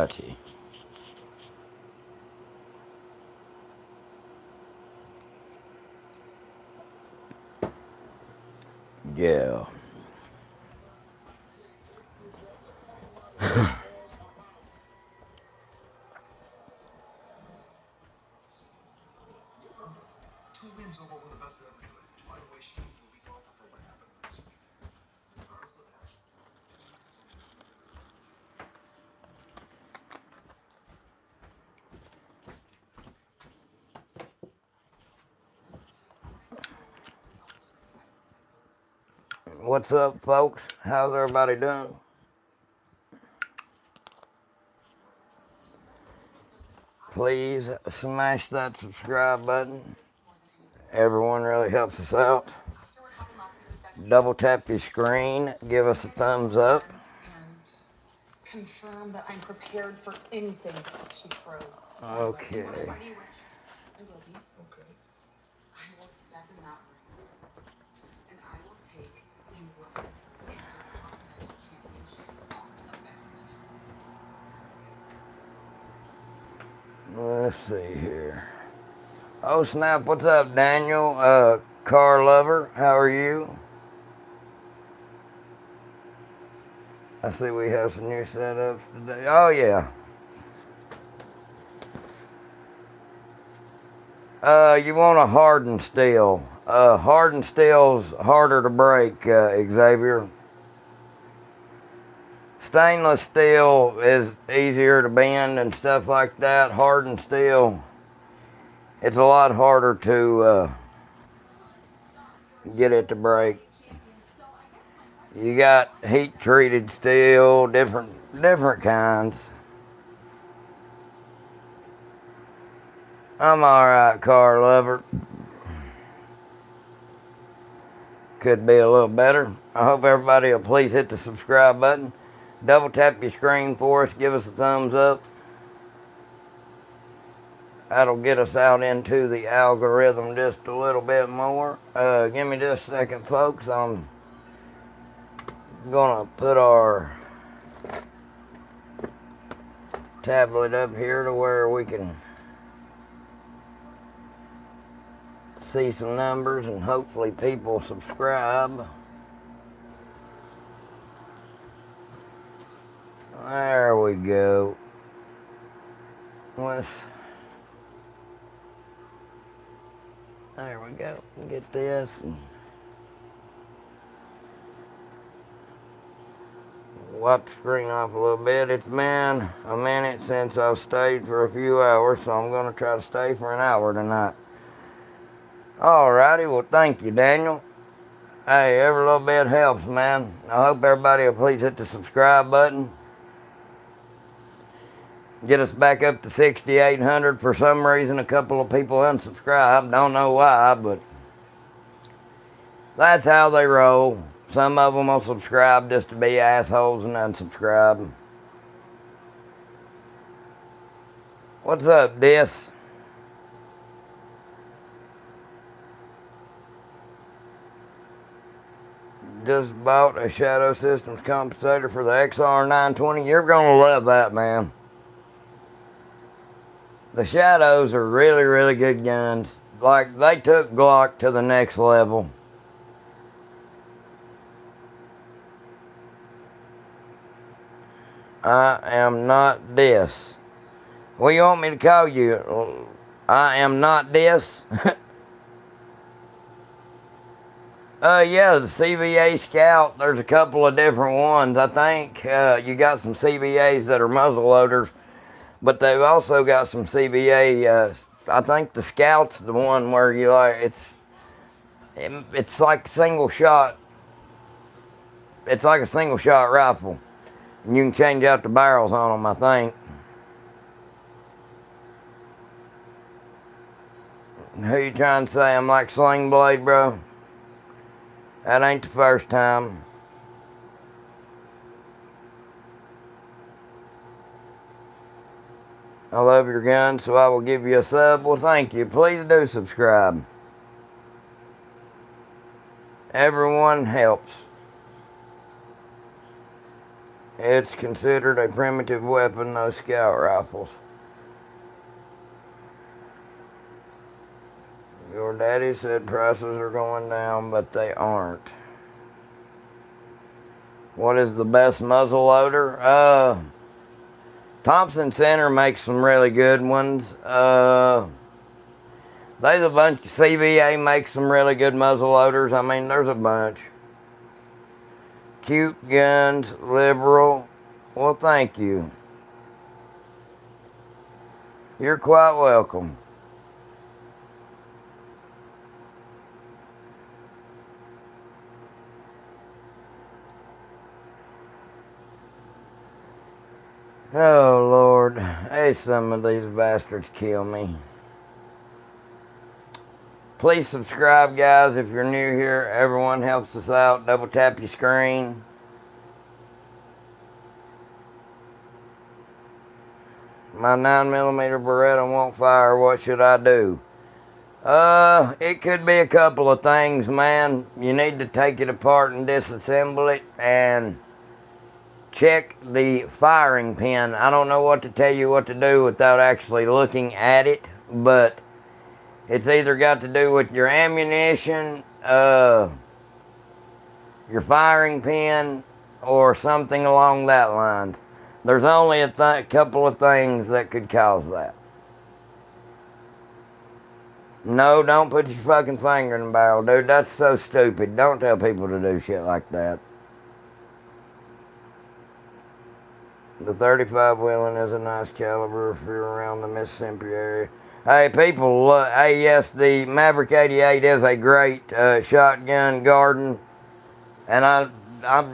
Alrighty. Yeah. What's up, folks? How's everybody doing? Please smash that subscribe button. Everyone really helps us out. Double tap your screen. Give us a thumbs up. Confirm that I'm prepared for anything she throws. Okay. Whatever you wish. I will be. Okay. I will step in that ring, and I will take the women's intercontinental championship off of Becky Lynch. Let's see here. Oh snap! What's up, Daniel? Car lover, how are you? I see we have some new setups today. Oh yeah. You want a hardened steel. Hardened steel's harder to break, Xavier. Stainless steel is easier to bend and stuff like that. Hardened steel, it's a lot harder to get it to break. You got heat treated steel, different kinds. I'm alright, car lover. Could be a little better. I hope everybody will please hit the subscribe button. Double tap your screen for us. Give us a thumbs up. That'll get us out into the algorithm just a little bit more. Give me just a second, folks. I'm gonna put our tablet up here to where we can see some numbers and hopefully people subscribe. There we go. There we go. Get this. And wipe the screen off a little bit. It's been a minute since I've stayed for a few hours, so I'm going to try to stay for an hour tonight. Alrighty, well, thank you, Daniel. Hey, every little bit helps, man. I hope everybody will please hit the subscribe button. Get us back up to 6,800. For some reason, a couple of people unsubscribed. Don't know why, but that's how they roll. Some of them will subscribe just to be assholes and unsubscribe. What's up, Dis? Just bought a Shadow Systems compensator for the XR920. You're going to love that, man. The Shadows are really, really good guns. Like, they took Glock to the next level. I am not Dis. What do you want me to call you? I am not Dis? Yeah, the CVA Scout, there's a couple of different ones. I think you got some CVAs that are muzzle loaders, but they've also got some CVA, I think the Scout's the one where you like, it's like single shot. It's like a single shot rifle. And you can change out the barrels on them, I think. Who you trying to say I'm like Sling Blade, bro? That ain't the first time. I love your gun, so I will give you a sub. Well, thank you. Please do subscribe. Everyone helps. It's considered a primitive weapon, those scout rifles. Your daddy said prices are going down, but they aren't. What is the best muzzle loader? Thompson Center makes some really good ones. There's a bunch. CVA makes some really good muzzle loaders. I mean, there's a bunch. Cute Guns, Liberal. Well, thank you. You're quite welcome. Oh, Lord. Hey, some of these bastards kill me. Please subscribe, guys, if you're new here. Everyone helps us out. Double tap your screen. My 9mm Beretta won't fire. What should I do? It could be a couple of things, man. You need to take it apart and disassemble it and check the firing pin. I don't know what to tell you what to do without actually looking at it, but it's either got to do with your ammunition, your firing pin, or something along that line. There's only a couple of things that could cause that. No, don't put your fucking finger in the barrel, dude. That's so stupid. Don't tell people to do shit like that. The 35 Wheeling is a nice caliber if you're around the Mississippi area. Hey, people, hey, yes, the Maverick 88 is a great shotgun garden. And I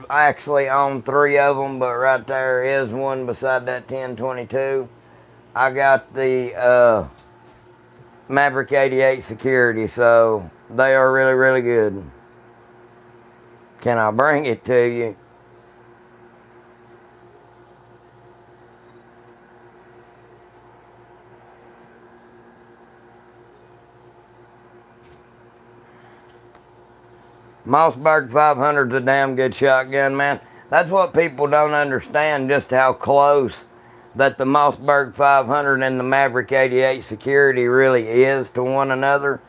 actually own 3 of them, but right there is one beside that 1022. I got the Maverick 88 Security, so they are really, really good. Can I bring it to you? Mossberg 500 is a damn good shotgun, man. That's what people don't understand, just how close that the Mossberg 500 and the Maverick 88 Security really is to one another.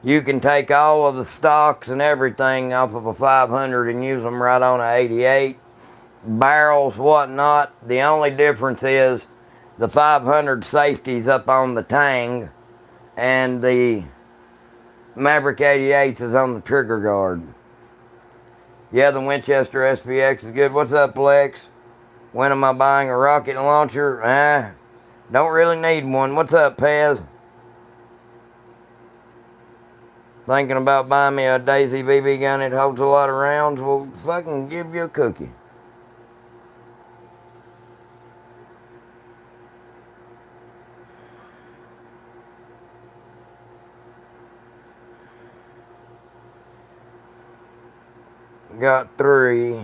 You can take all of the stocks and everything off of a 500 and use them right on an 88. Barrels, whatnot. The only difference is the 500 safety's up on the tang and the Maverick 88s is on the trigger guard. Yeah, the Winchester SPX is good. What's up, Lex? When am I buying a rocket launcher? Don't really need one. What's up, Pez? Thinking about buying me a Daisy BB gun. It holds a lot of rounds. Well, fucking give you a cookie. Got 3.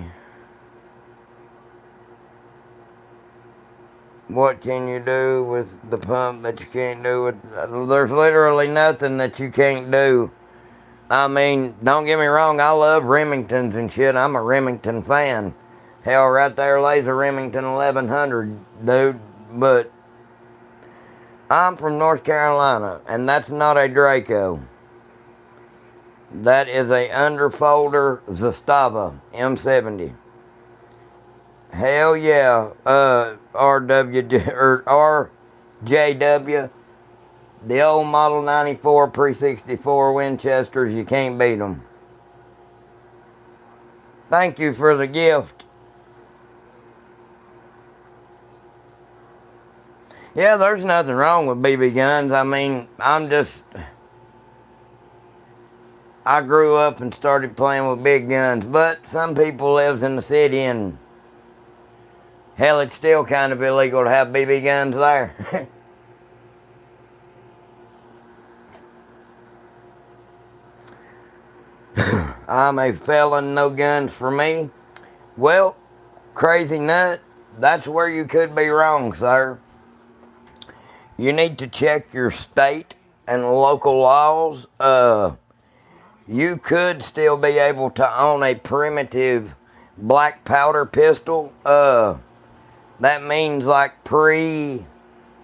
What can you do with the pump that you can't do with... There's literally nothing that you can't do. I mean, don't get me wrong, I love Remingtons and shit. I'm a Remington fan. Hell, right there lays a Remington 1100, dude. But I'm from North Carolina, and that's not a Draco. That is a underfolder Zastava M70. Hell yeah, RJW, the old Model 94 Pre-64 Winchesters, you can't beat them. Thank you for the gift. Yeah, there's nothing wrong with BB guns. I mean, I grew up and started playing with big guns, but some people lives in the city and hell, it's still kind of illegal to have BB guns there. I'm a felon, no guns for me. Well, crazy nut, that's where you could be wrong, sir. You need to check your state and local laws. You could still be able to own a primitive black powder pistol. That means like pre,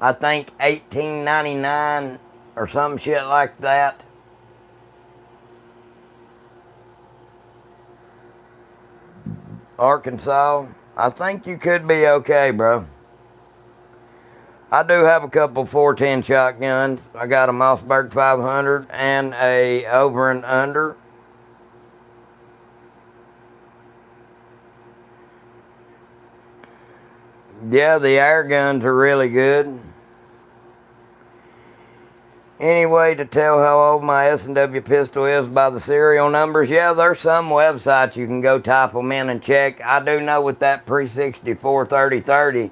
I think 1899 or some shit like that. Arkansas. I think you could be okay, bro. I do have a couple 410 shotguns. I got a Mossberg 500 and a over and under. Yeah, the air guns are really good. Any way to tell how old my S&W pistol is by the serial numbers? Yeah, there's some websites you can go type them in and check. I do know with that Pre-64 3030,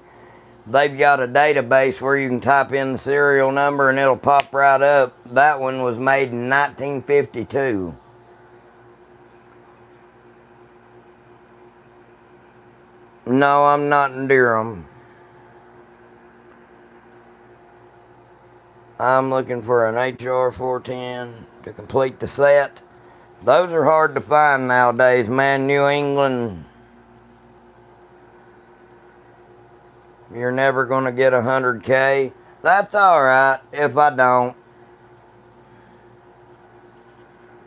they've got a database where you can type in the serial number and it'll pop right up. That one was made in 1952. No, I'm not in Durham. I'm looking for an HR 410 to complete the set. Those are hard to find nowadays, man. New England, you're never going to get 100K. That's alright if I don't.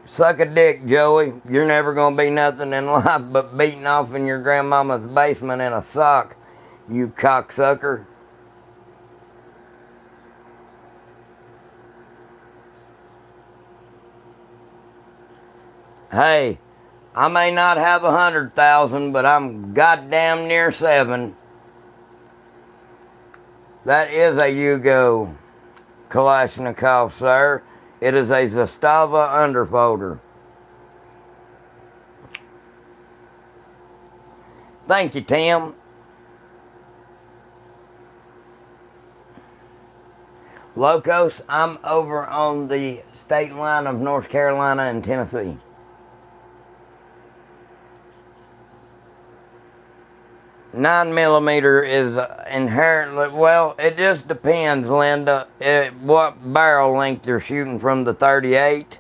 Suck a dick, Joey. You're never going to be nothing in life but beating off in your grandmama's basement in a sock, you cocksucker. Hey, I may not have 100,000, but I'm goddamn near 7. That is a Yugo Kalashnikov, sir. It is a Zastava underfolder. Thank you, Tim. Locos, I'm over on the state line of North Carolina and Tennessee. 9mm is inherently, well, it just depends, Linda, what barrel length you're shooting from the 38.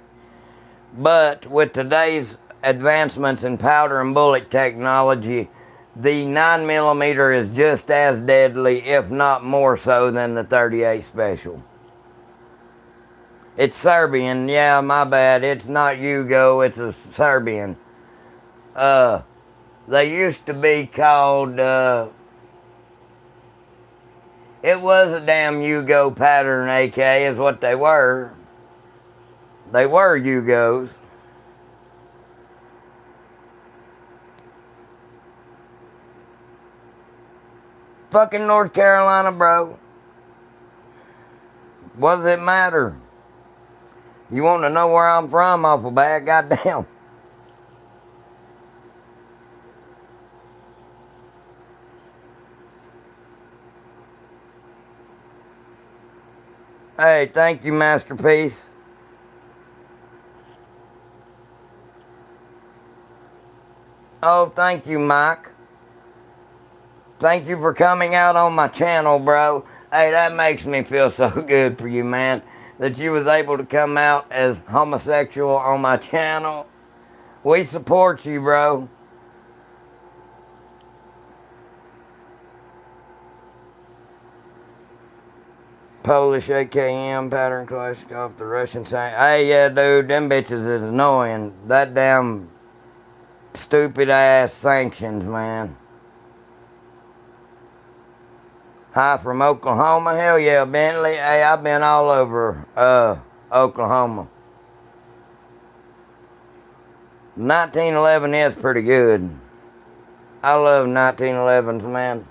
But with today's advancements in powder and bullet technology, the 9mm is just as deadly, if not more so, than the 38 special. It's Serbian, yeah, my bad. It's not Yugo, it's a Serbian. They used to be called, it was a damn Yugo pattern AK is what they were. They were Yugos. Fucking North Carolina, bro. What does it matter? You want to know where I'm from awful bad? Goddamn. Hey, thank you, Masterpiece. Oh, thank you, Mike. Thank you for coming out on my channel, bro. Hey, that makes me feel so good for you, man. That you was able to come out as homosexual on my channel. We support you, bro. Polish AKM pattern classic off the Russian side. Hey, yeah, dude, them bitches is annoying. That damn stupid ass sanctions, man. Hi from Oklahoma. Hell yeah, Bentley. Hey, I've been all over Oklahoma. 1911 is pretty good. I love 1911s, man.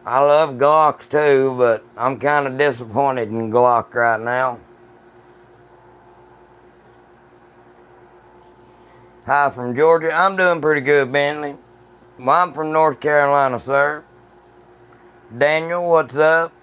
I love Glocks too, but I'm kind of disappointed in Glock right now. Hi from Georgia. I'm doing pretty good, Bentley. Well, I'm from North Carolina, sir. Daniel, what's up?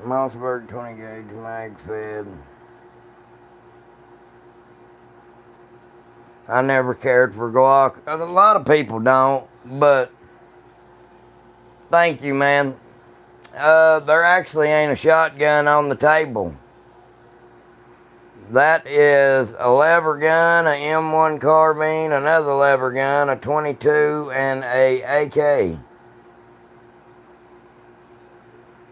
Mossberg 20 gauge mag fed. I never cared for Glock. A lot of people don't, but thank you, man. There actually ain't a shotgun on the table. That is a lever gun, a M1 carbine, another lever gun, a 22, and a AK.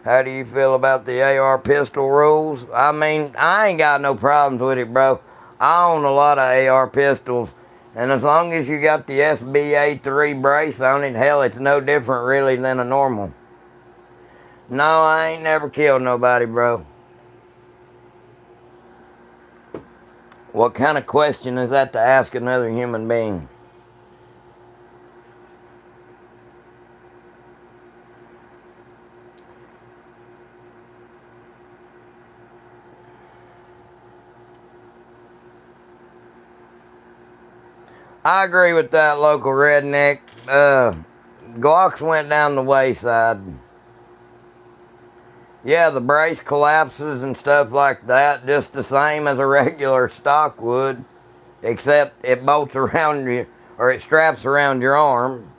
How do you feel about the AR pistol rules? I mean, I ain't got no problems with it, bro. I own a lot of AR pistols, and as long as you got the SBA 3 brace on it, hell, it's no different really than a normal. No, I ain't never killed nobody, bro. What kind of question is that to ask another human being? I agree with that, local redneck. Glocks went down the wayside. Yeah, the brace collapses and stuff like that, just the same as a regular stock would, except it bolts around you, or it straps around your arm.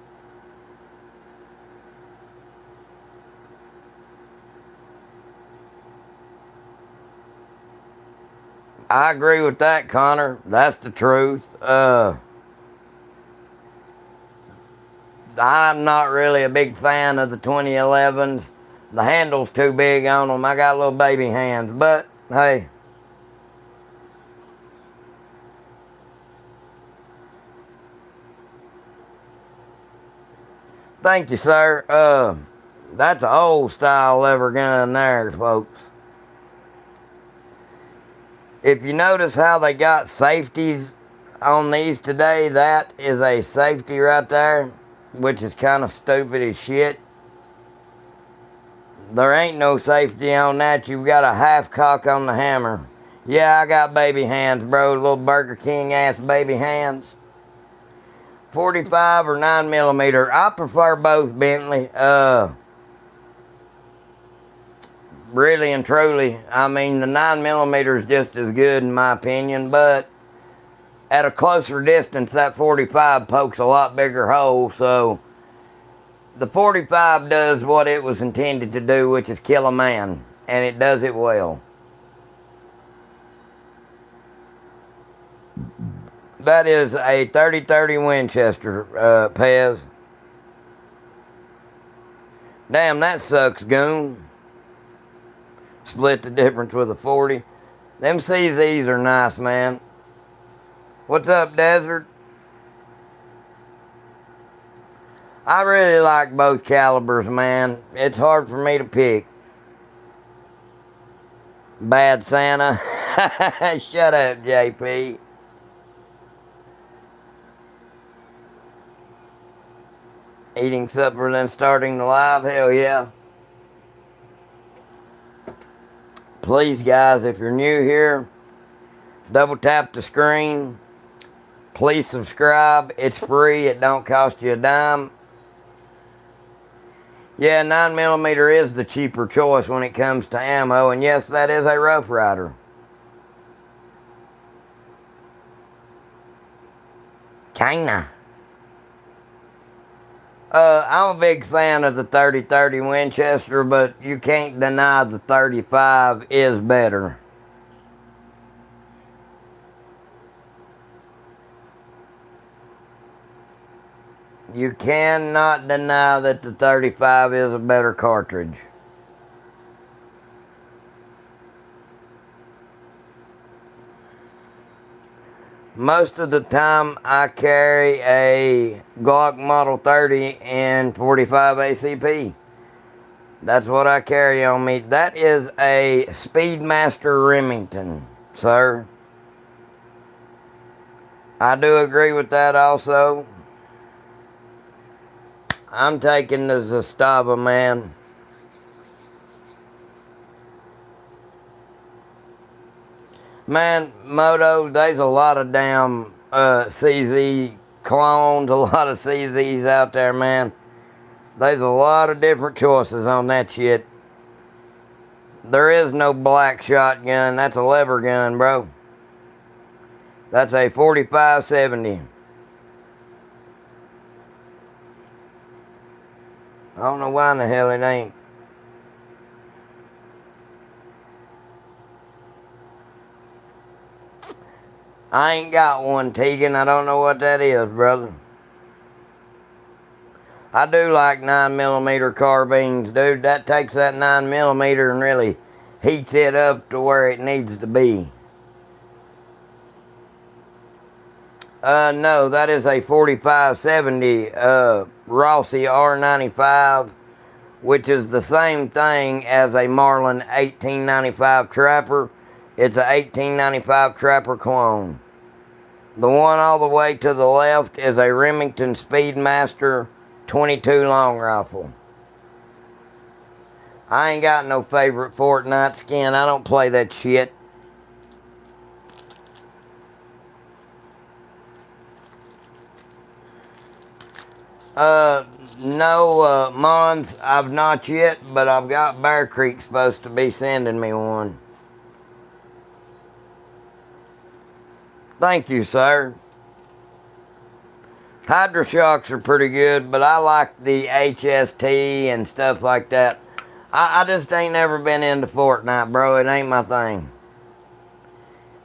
I agree with that, Connor. That's the truth. I'm not really a big fan of the 2011s. The handle's too big on them. I got little baby hands, but hey. Thank you, sir. That's an old style lever gun there, folks. If you notice how they got safeties on these today, that is a safety right there, which is kind of stupid as shit. There ain't no safety on that. You've got a half cock on the hammer. Yeah, I got baby hands, bro. Little Burger King ass baby hands. 45 or 9mm. I prefer both, Bentley. Really and truly, I mean, the 9mm is just as good in my opinion, but at a closer distance, that 45 pokes a lot bigger hole, so the 45 does what it was intended to do, which is kill a man, and it does it well. That is a 30-30 Winchester, Pez. Damn, that sucks, goon. Split the difference with a 40. Them CZs are nice, man. What's up, Desert? I really like both calibers, man. It's hard for me to pick. Bad Santa. Shut up, JP. Eating supper, then starting the live? Hell yeah. Please, guys, if you're new here, double tap the screen. Please subscribe. It's free. It don't cost you a dime. Yeah, 9mm is the cheaper choice when it comes to ammo. And yes, that is a Rough Rider. China. I'm a big fan of the 30-30 Winchester, but you can't deny the 35 is better. You cannot deny that the 35 is a better cartridge. Most of the time I carry a Glock Model 30 and 45 ACP. That's what I carry on me. That is a Speedmaster Remington, sir. I do agree with that also. I'm taking the Zastava, man. Man, Moto, there's a lot of damn CZ clones, a lot of CZs out there, man. There's a lot of different choices on that shit. There is no black shotgun. That's a lever gun, bro. That's a 45-70. I don't know why in the hell it ain't. I ain't got one, Tegan. I don't know what that is, brother. I do like 9mm carbines, dude. That takes that 9mm and really heats it up to where it needs to be. No, that is a 45-70 Rossi R95, which is the same thing as a Marlin 1895 Trapper. It's a 1895 Trapper clone. The one all the way to the left is a Remington Speedmaster 22 long rifle. I ain't got no favorite Fortnite skin. I don't play that shit. No, Mons, I've not yet, but I've got Bear Creek supposed to be sending me one. Thank you, sir. Hydra-Shoks are pretty good, but I like the HST and stuff like that. I just ain't never been into Fortnite, bro. It ain't my thing.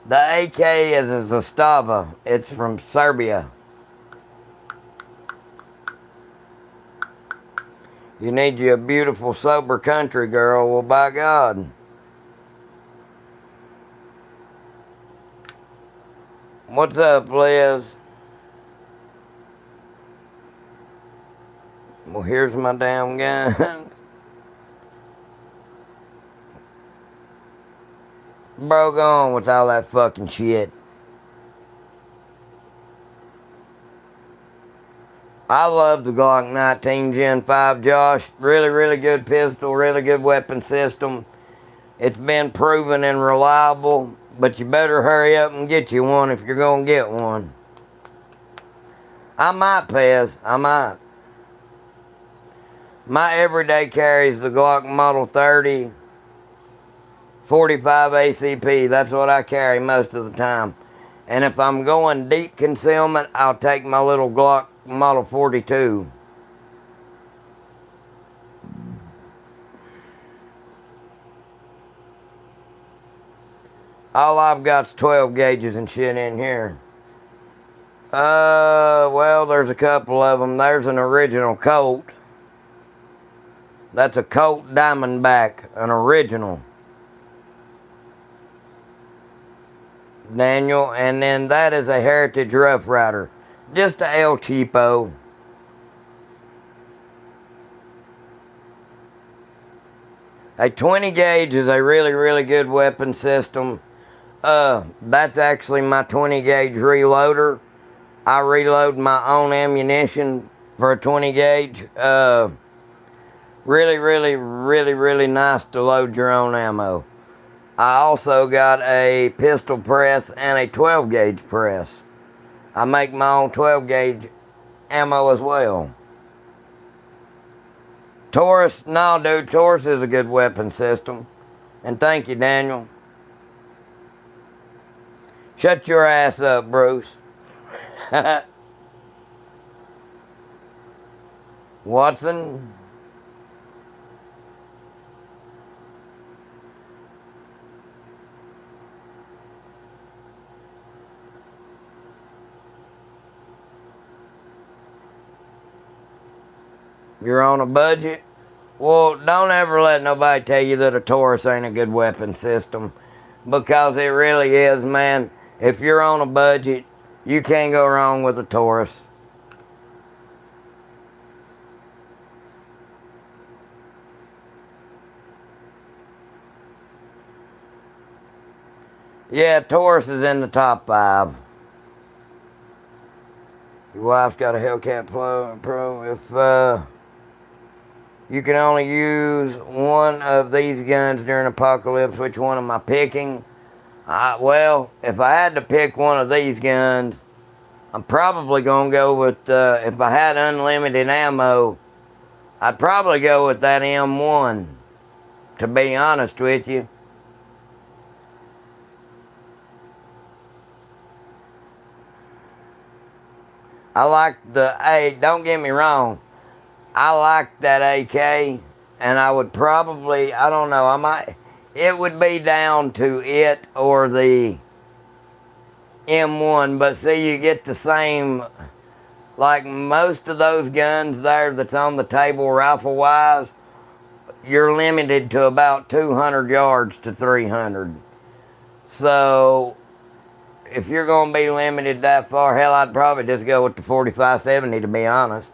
The AK is a Zastava. It's from Serbia. You need you a beautiful, sober country girl. Well, by God. What's up, Liz? Well, here's my damn gun. Bro, go on with all that fucking shit. I love the Glock 19 Gen 5, Josh. Really, really good pistol, really good weapon system. It's been proven and reliable, but you better hurry up and get you one if you're going to get one. I might, Pez. I might. My everyday carry is the Glock Model 30 45 ACP. That's what I carry most of the time. And if I'm going deep concealment, I'll take my little Glock Model 42. All I've got's 12 gauges and shit in here. Well, there's a couple of them. There's an original Colt. That's a Colt Diamondback, an original. Daniel, and then that is a Heritage Rough Rider. Just a El Cheapo. A 20 gauge is a really, really good weapon system. That's actually my 20 gauge reloader. I reload my own ammunition for a 20 gauge. Really, really, really, really nice to load your own ammo. I also got a pistol press and a 12 gauge press. I make my own 12 gauge ammo as well. Taurus, no dude, Taurus is a good weapon system. And thank you, Daniel. Shut your ass up, Bruce. Watson. You're on a budget? Well, don't ever let nobody tell you that a Taurus ain't a good weapon system, because it really is, man. If you're on a budget, you can't go wrong with a Taurus. Yeah, Taurus is in the top 5. Your wife's got a Hellcat Pro. If you can only use one of these guns during apocalypse, which one am I picking? Well, if I had to pick one of these guns, I'm probably going to go with, if I had unlimited ammo, I'd probably go with that M1, to be honest with you. I like hey, don't get me wrong. I like that AK, and I would probably, I don't know, it would be down to it or the M1, but see, you get the same, like most of those guns there that's on the table rifle-wise, you're limited to about 200 yards to 300. So, if you're going to be limited that far, hell, I'd probably just go with the 45-70, to be honest.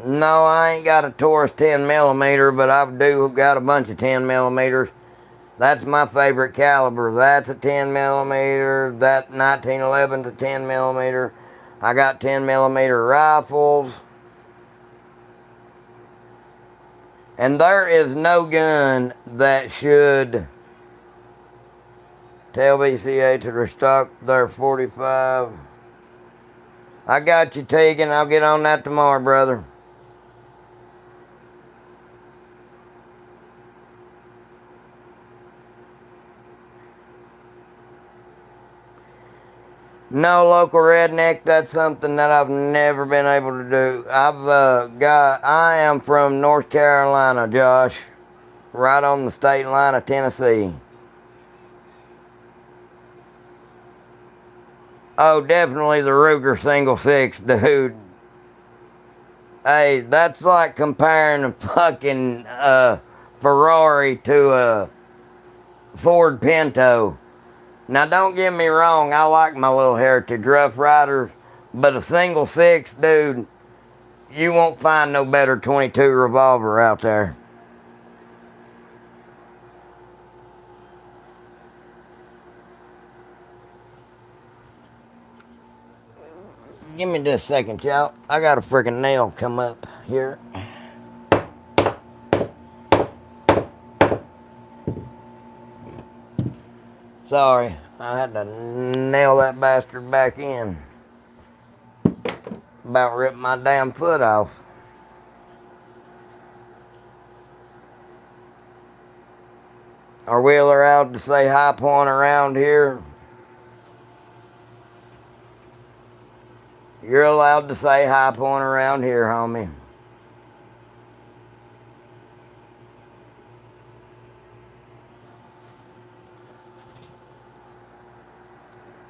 No, I ain't got a Taurus 10 millimeter, but I do got a bunch of 10 millimeters. That's my favorite caliber. That's a 10 millimeter. That 1911's a 10 millimeter. I got 10 millimeter rifles. And there is no gun that should tell BCA to restock their 45. I got you, Tegan. I'll get on that tomorrow, brother. No, local redneck, that's something that I've never been able to do. I am from North Carolina, Josh, right on the state line of Tennessee. Oh, definitely the Ruger single six, dude. Hey, that's like comparing a fucking Ferrari to a Ford Pinto. Now, don't get me wrong, I like my little Heritage Rough Riders, but a single six, dude, you won't find no better 22 revolver out there. Give me just a second, y'all. I got a freaking nail come up here. Sorry, I had to nail that bastard back in. About ripped my damn foot off. Are we allowed to say High Point around here? You're allowed to say High Point around here, homie.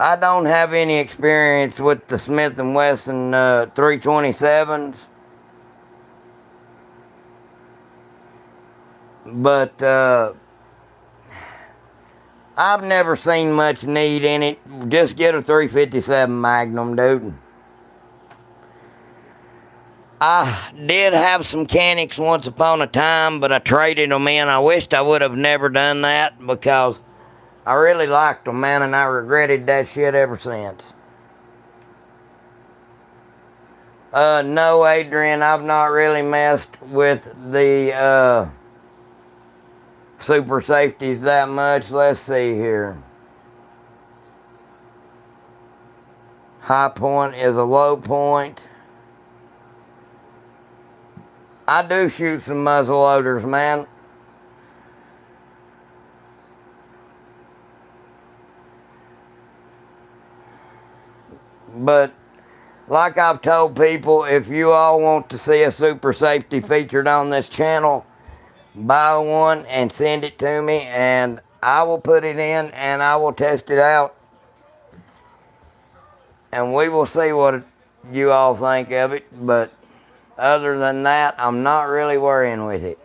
I don't have any experience with the Smith & Wesson 327s. But I've never seen much need in it. Just get a 357 Magnum, dude. I did have some Canics once upon a time, but I traded them in. I wished I would have never done that because I really liked them, man, and I regretted that shit ever since. No, Adrian, I've not really messed with the super safeties that much. Let's see here. High Point is a low point. I do shoot some muzzle loaders, man. But like I've told people, if you all want to see a super safety featured on this channel, buy one and send it to me, and I will put it in and I will test it out. And we will see what you all think of it. But other than that, I'm not really worrying with it.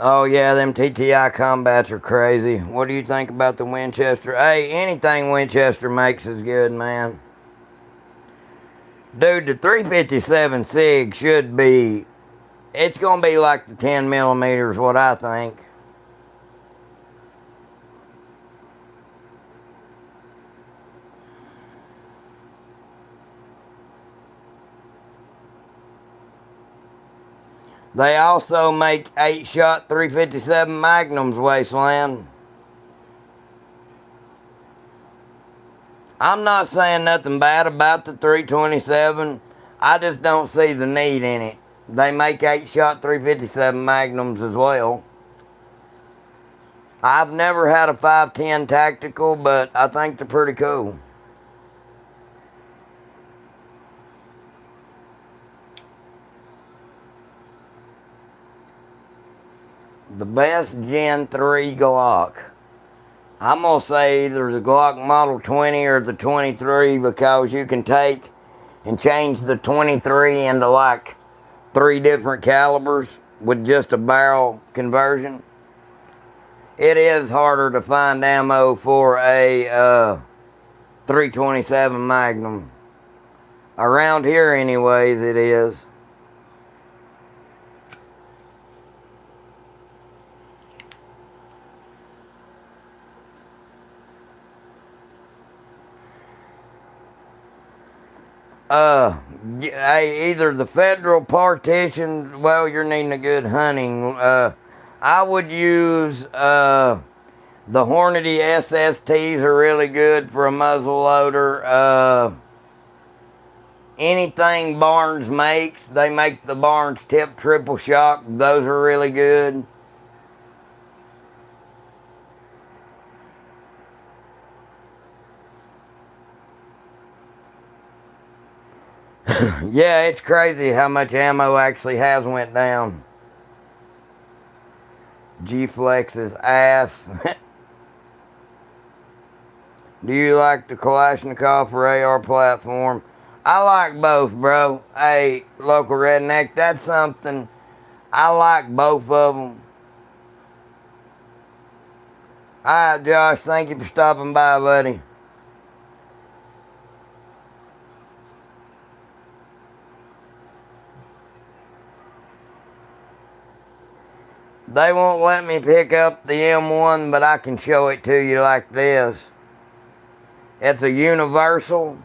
Oh yeah, them TTI combats are crazy. What do you think about the Winchester? Hey, anything Winchester makes is good, man. Dude, the 357 SIG should be, it's going to be like the 10 millimeters, what I think. They also make 8-shot 357 Magnums, Wasteland. I'm not saying nothing bad about the 327. I just don't see the need in it. They make 8-shot 357 Magnums as well. I've never had a 510 tactical, but I think they're pretty cool. The best Gen 3 Glock. I'm going to say either the Glock Model 20 or the 23, because you can take and change the 23 into like 3 different calibers with just a barrel conversion. It is harder to find ammo for a 327 Magnum. Around here anyways, it is. Either the Federal Partition, well, you're needing a good hunting. I would use the Hornady SSTs are really good for a muzzle loader. Anything Barnes makes, they make the Barnes Tip Triple Shock. Those are really good. Yeah, it's crazy how much ammo actually has went down. G-Flex's ass. Do you like the Kalashnikov or AR platform? I like both, bro. Hey, local redneck, that's something. I like both of them. Alright, Josh, thank you for stopping by, buddy. They won't let me pick up the M1, but I can show it to you like this. It's a universal.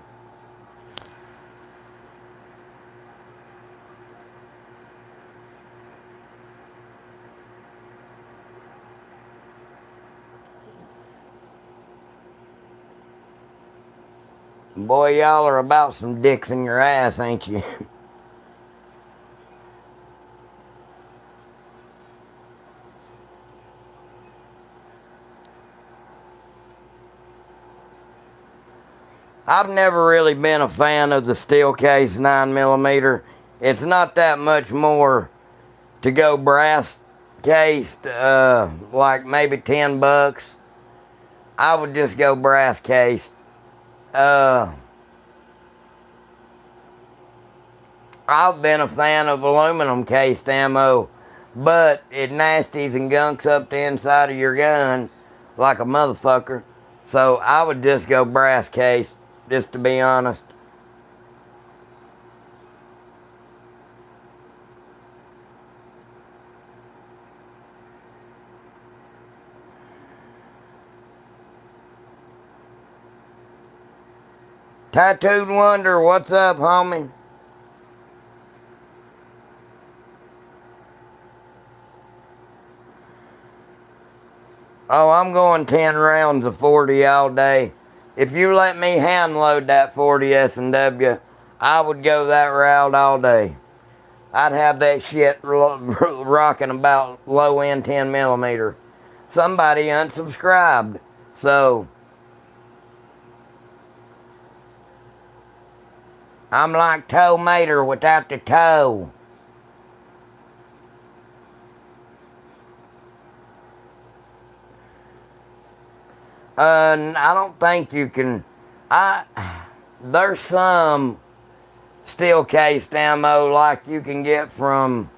Boy, y'all are about some dicks in your ass, ain't you? I've never really been a fan of the steel case 9mm. It's not that much more to go brass cased, like maybe $10. I would just go brass cased. I've been a fan of aluminum cased ammo, but it nasties and gunks up the inside of your gun like a motherfucker. So I would just go brass cased, just to be honest. Tattooed Wonder, what's up, homie? Oh, I'm going 10 rounds of 40 all day. If you let me hand load that 40 S&W, I would go that route all day. I'd have that shit rocking about low end 10mm. Somebody unsubscribed. So, I'm like Toe Mater without the toe. I don't think you can. There's some steel cased ammo like you can get from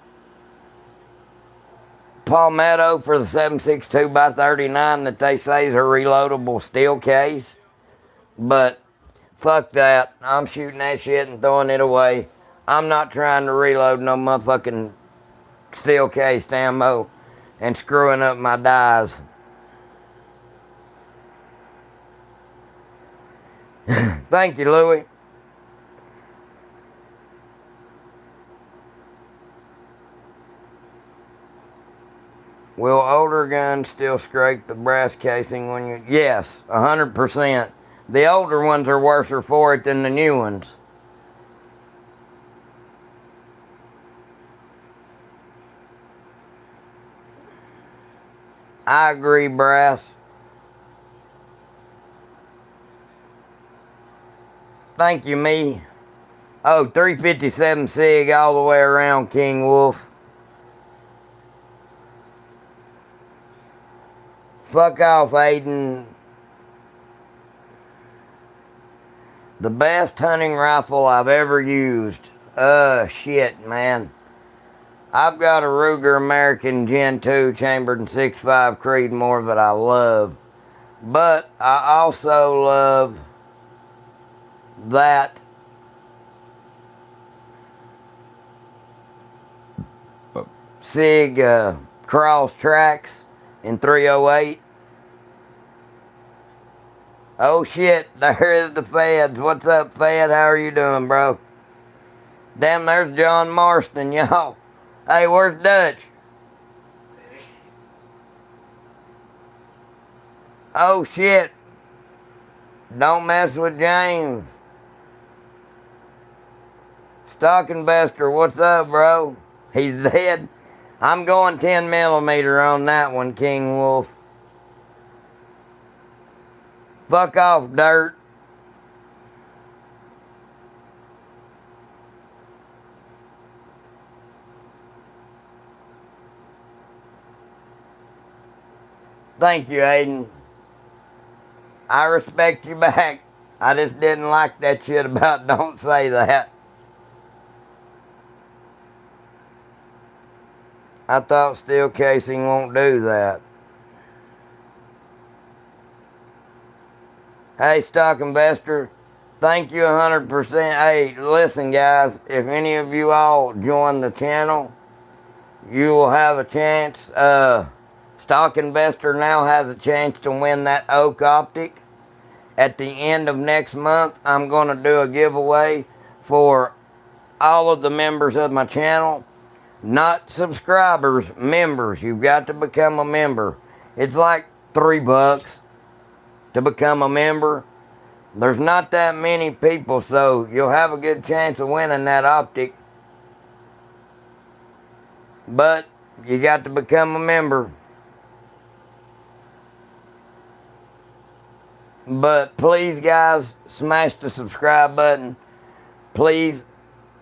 Palmetto for the 7.62x39 that they say is a reloadable steel case. But fuck that. I'm shooting that shit and throwing it away. I'm not trying to reload no motherfucking steel cased ammo and screwing up my dies. Thank you, Louie. Will older guns still scrape the brass casing when you... Yes, 100%. The older ones are worse for it than the new ones. I agree, Brass. Thank you, me. Oh, 357 SIG all the way around, King Wolf. Fuck off, Aiden. The best hunting rifle I've ever used. Shit, man. I've got a Ruger American Gen 2 chambered in 6.5 Creedmoor that I love. But I also love that SIG Cross Tracks in 308. Oh shit, there is the Feds. What's up, Fed? How are you doing, bro? Damn, there's John Marston, y'all. Hey, where's Dutch? Oh shit. Don't mess with James. Stockenbester, what's up, bro? He's dead. I'm going 10 millimeter on that one, King Wolf. Fuck off, dirt. Thank you, Aiden. I respect you back. I just didn't like that shit about don't say that. I thought steel casing won't do that. Hey, Stockenbester, thank you 100%. Hey, listen, guys, if any of you all join the channel, you will have a chance. Stockenbester now has a chance to win that Oak Optic. At the end of next month, I'm going to do a giveaway for all of the members of my channel. Not subscribers, members. You've got to become a member. It's like $3 to become a member. There's not that many people, so you'll have a good chance of winning that optic. But you got to become a member. But please, guys, smash the subscribe button. Please,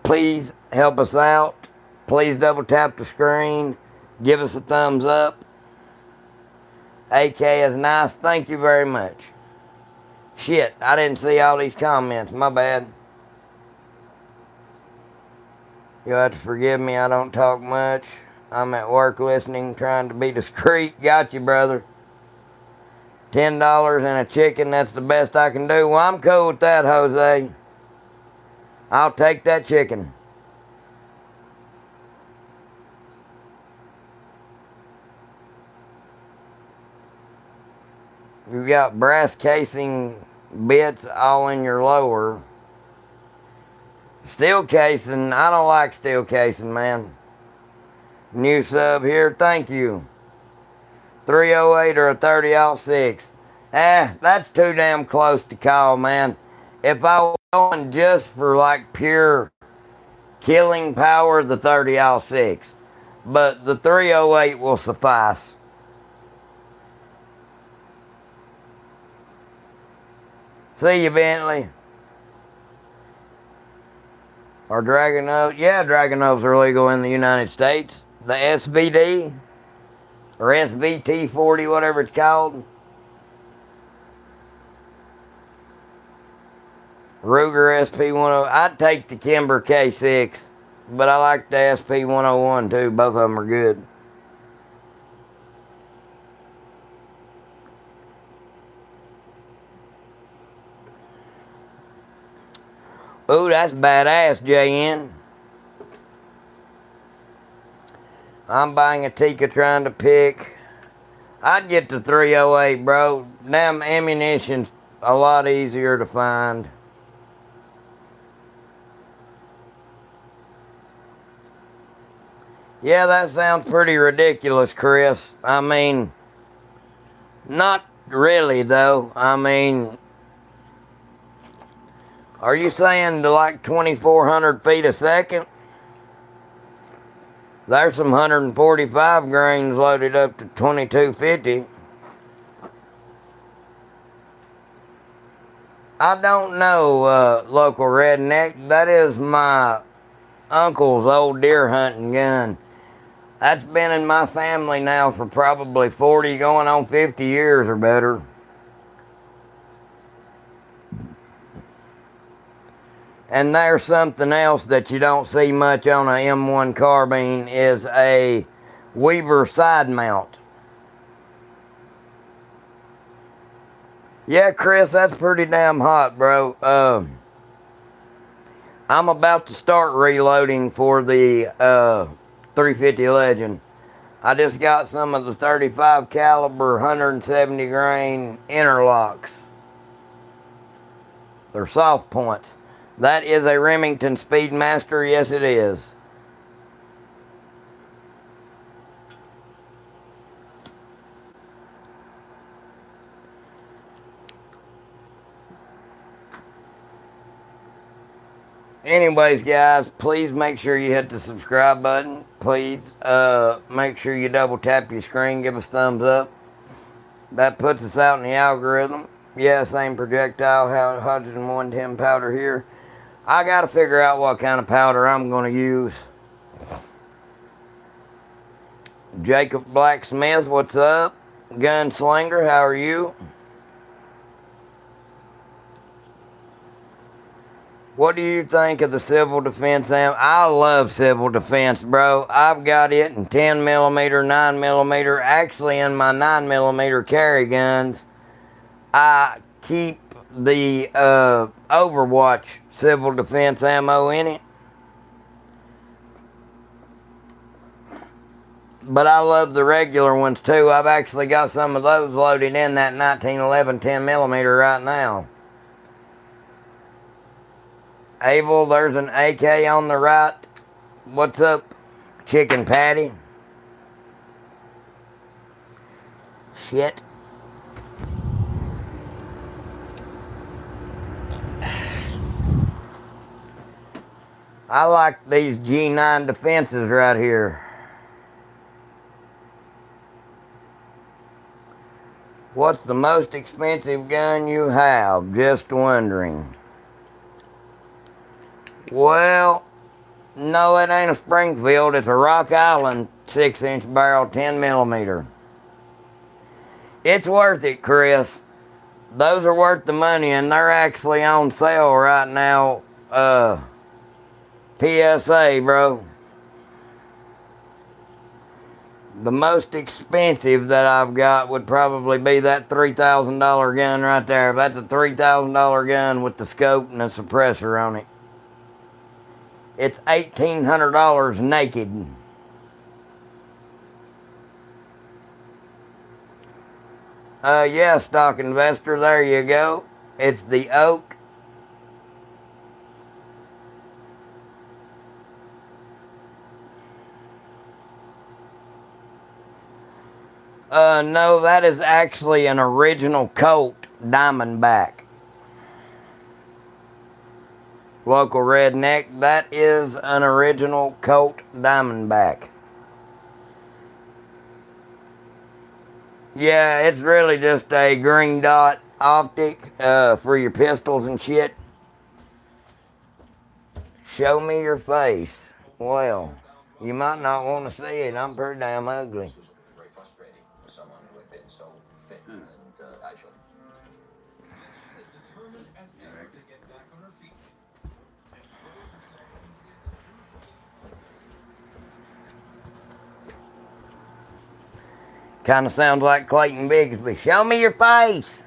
please help us out. Please double tap the screen. Give us a thumbs up. AK is nice. Thank you very much. Shit, I didn't see all these comments. My bad. You'll have to forgive me. I don't talk much. I'm at work listening, trying to be discreet. Got you, brother. $10 and a chicken. That's the best I can do. Well, I'm cool with that, Jose. I'll take that chicken. You got brass casing bits all in your lower. Steel casing, I don't like steel casing, man. New sub here, thank you. 308 or a 30-06. That's too damn close to call, man. If I was going just for like pure killing power, the 30-06. But the 308 will suffice. See you, Bentley. Are Dragunovs? Yeah, Dragunovs are legal in the United States. The SVD or SVT 40, whatever it's called. Ruger SP10. I'd take the Kimber K6, but I like the SP101 too. Both of them are good. Ooh, that's badass, JN. I'm buying a Tikka trying to pick. I'd get the 308, bro. Damn, ammunition's a lot easier to find. Yeah, that sounds pretty ridiculous, Chris. I mean, not really, though. I mean, are you saying to like 2,400 feet a second? There's some 145 grains loaded up to 2250. I don't know, local redneck. That is my uncle's old deer hunting gun. That's been in my family now for probably 40, going on 50 years or better. And there's something else that you don't see much on a M1 carbine is a Weaver side mount. Yeah, Chris, that's pretty damn hot, bro. I'm about to start reloading for the 350 Legend. I just got some of the 35 caliber 170 grain interlocks. They're soft points. That is a Remington Speedmaster. Yes, it is. Anyways, guys, please make sure you hit the subscribe button. Please make sure you double tap your screen. Give us thumbs up. That puts us out in the algorithm. Yeah, same projectile, hydrogen 110 powder here. I got to figure out what kind of powder I'm going to use. Jacob Blacksmith, what's up? Gunslinger, how are you? What do you think of the civil defense ammo? I love civil defense, bro. I've got it in 10 millimeter, 9 millimeter. Actually, in my 9 millimeter carry guns, I keep the Overwatch civil defense ammo in it. But I love the regular ones too. I've actually got some of those loaded in that 1911 10 millimeter right now. Abel, there's an AK on the right. What's up, Chicken Patty? Shit. I like these G9 defenses right here. What's the most expensive gun you have? Just wondering. Well, no, it ain't a Springfield. It's a Rock Island 6-inch barrel 10 millimeter. It's worth it, Chris. Those are worth the money, and they're actually on sale right now. PSA, bro. The most expensive that I've got would probably be that $3,000 gun right there. That's a $3,000 gun with the scope and the suppressor on it. It's $1,800 naked. Yeah, stock investor, there you go. It's the Oak. No, that is actually an original Colt Diamondback. Local redneck, that is an original Colt Diamondback. Yeah, it's really just a green dot optic for your pistols and shit. Show me your face. Well, you might not want to see it. I'm pretty damn ugly. Very frustrating for someone who had been so fit and agile. As determined as ever to get back on her feet. Kind of sounds like Clayton Bigsby. Show me your face.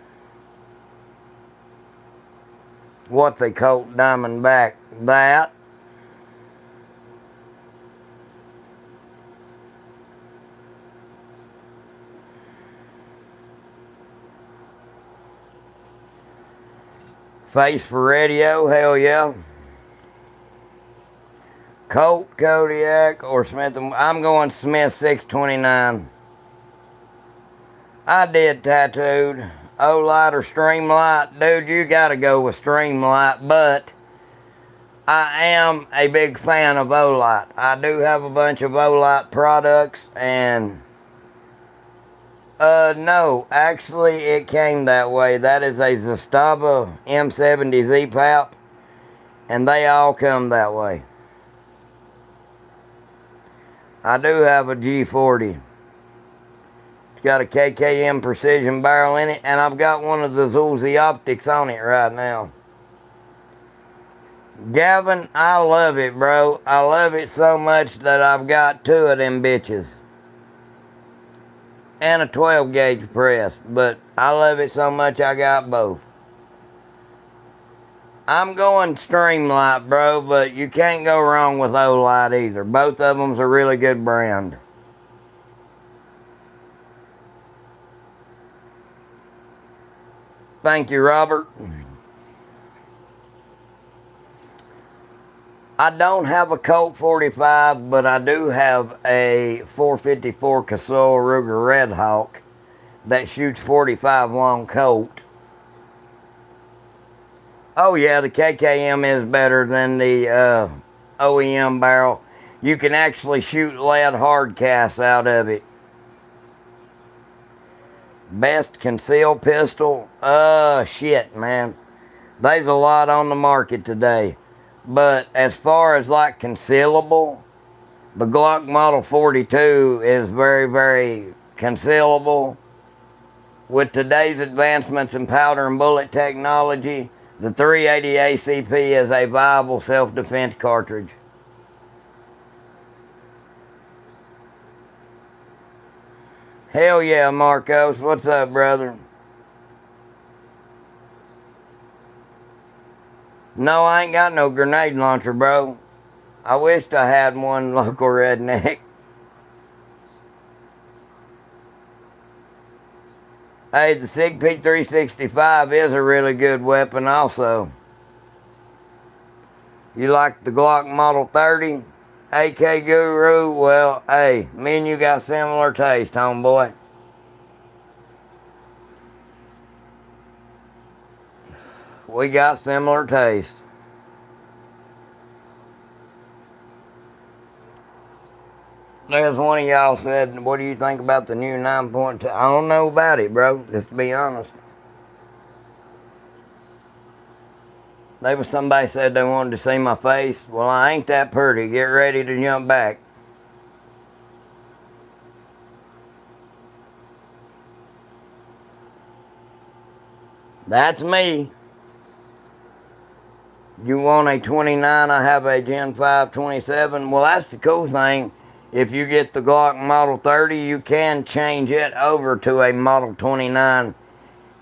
What's a Colt Diamondback? That. Face for radio, hell yeah. Colt, Kodiak, or Smith. I'm going Smith 629. I did tattooed. Olight or Streamlight. Dude, you gotta go with Streamlight, but I am a big fan of Olight. I do have a bunch of Olight products, and no, actually it came that way. That is a Zastava M70 Z-Pap, and they all come that way. I do have a G40. It's got a KKM precision barrel in it, and I've got one of the Zulzi optics on it right now. Gavin, I love it, bro. I love it so much that I've got 2 of them bitches. And a 12 gauge press, but I love it so much I got both. I'm going Streamlight, bro, but you can't go wrong with Olight either. Both of them's a really good brand. Thank you, Robert. I don't have a Colt 45, but I do have a 454 Casull Ruger Red Hawk that shoots 45 long Colt. Oh yeah, the KKM is better than the OEM barrel. You can actually shoot lead hardcast out of it. Best concealed pistol? Shit, man. There's a lot on the market today. But as far as like concealable, the Glock Model 42 is very, very concealable. With today's advancements in powder and bullet technology, the 380 ACP is a viable self-defense cartridge. Hell yeah, Marcos. What's up, brother? No, I ain't got no grenade launcher, bro. I wished I had one, local redneck. Hey, the SIG P365 is a really good weapon also. You like the Glock Model 30? AK Guru? Well, hey, me and you got similar taste, homeboy. We got similar taste. There's one of y'all said, what do you think about the new 9.2? I don't know about it, bro, just to be honest. There was somebody said they wanted to see my face. Well, I ain't that pretty. Get ready to jump back. That's me. You want a 29? I have a Gen 5 27. Well, that's the cool thing. If you get the Glock Model 30, you can change it over to a Model 29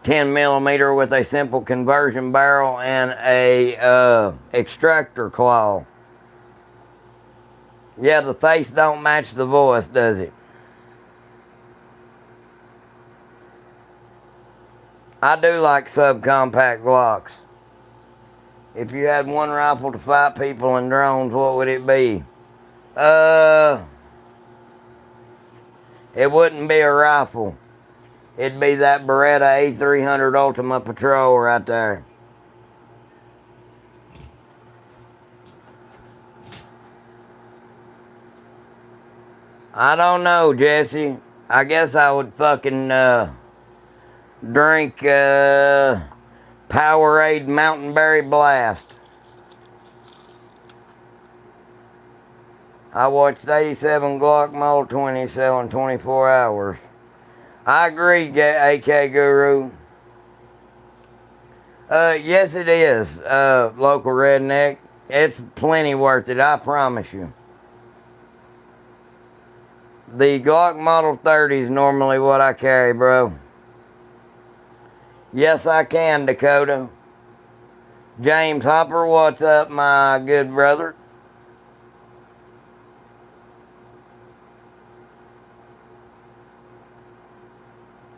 10mm with a simple conversion barrel and a extractor claw. Yeah, the face don't match the voice, does it? I do like subcompact Glocks. If you had one rifle to fight people and drones, what would it be? It wouldn't be a rifle. It'd be that Beretta A300 Ultima Patrol right there. I don't know, Jesse. I guess I would fucking drink Powerade Mountain Berry Blast. I watched 87 Glock Model 20 sell in 24 hours. I agree, AK Guru. Yes, it is, local redneck. It's plenty worth it, I promise you. The Glock Model 30 is normally what I carry, bro. Yes, I can, Dakota. James Hopper, what's up, my good brother?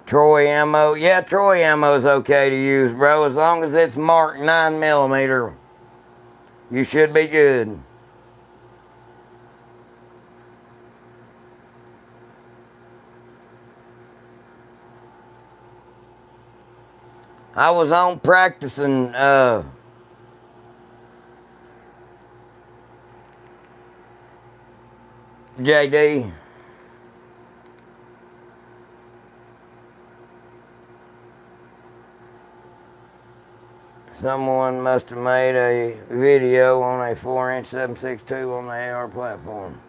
Troy ammo. Yeah, Troy ammo is okay to use, bro. As long as it's marked 9mm, you should be good. I was on practicing JD. Someone must have made a video on a 4-inch 7.62 on the AR platform.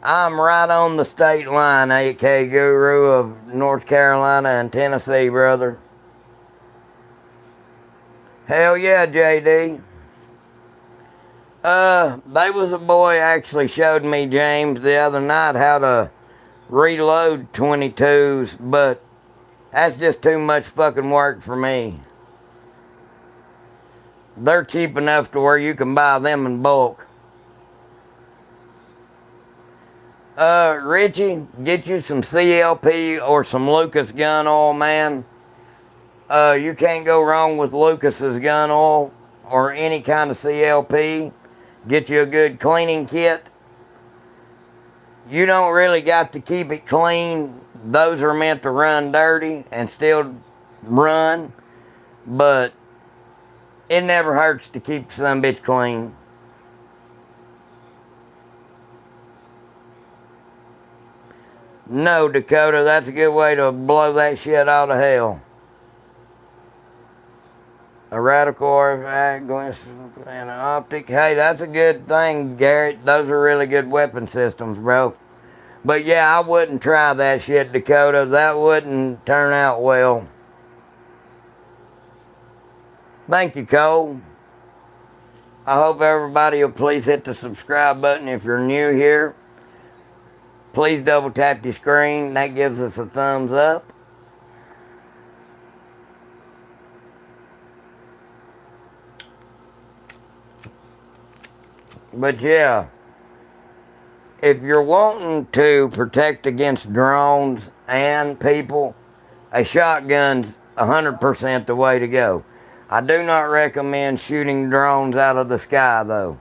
I'm right on the state line, AK Guru of North Carolina and Tennessee, brother. Hell yeah, JD. There was a boy actually showed me, James, the other night how to reload 22s, but that's just too much fucking work for me. They're cheap enough to where you can buy them in bulk. Richie, get you some CLP or some Lucas gun oil, man. You can't go wrong with Lucas's gun oil or any kind of CLP. Get you a good cleaning kit. You don't really got to keep it clean. Those are meant to run dirty and still run, but it never hurts to keep some bitch clean. No, Dakota, that's a good way to blow that shit out of hell. A radical artifact, and an optic. Hey, that's a good thing, Garrett. Those are really good weapon systems, bro. But yeah, I wouldn't try that shit, Dakota. That wouldn't turn out well. Thank you, Cole. I hope everybody will please hit the subscribe button if you're new here. Please double tap your screen. That gives us a thumbs up. But yeah, if you're wanting to protect against drones and people, a shotgun's 100% the way to go. I do not recommend shooting drones out of the sky, though.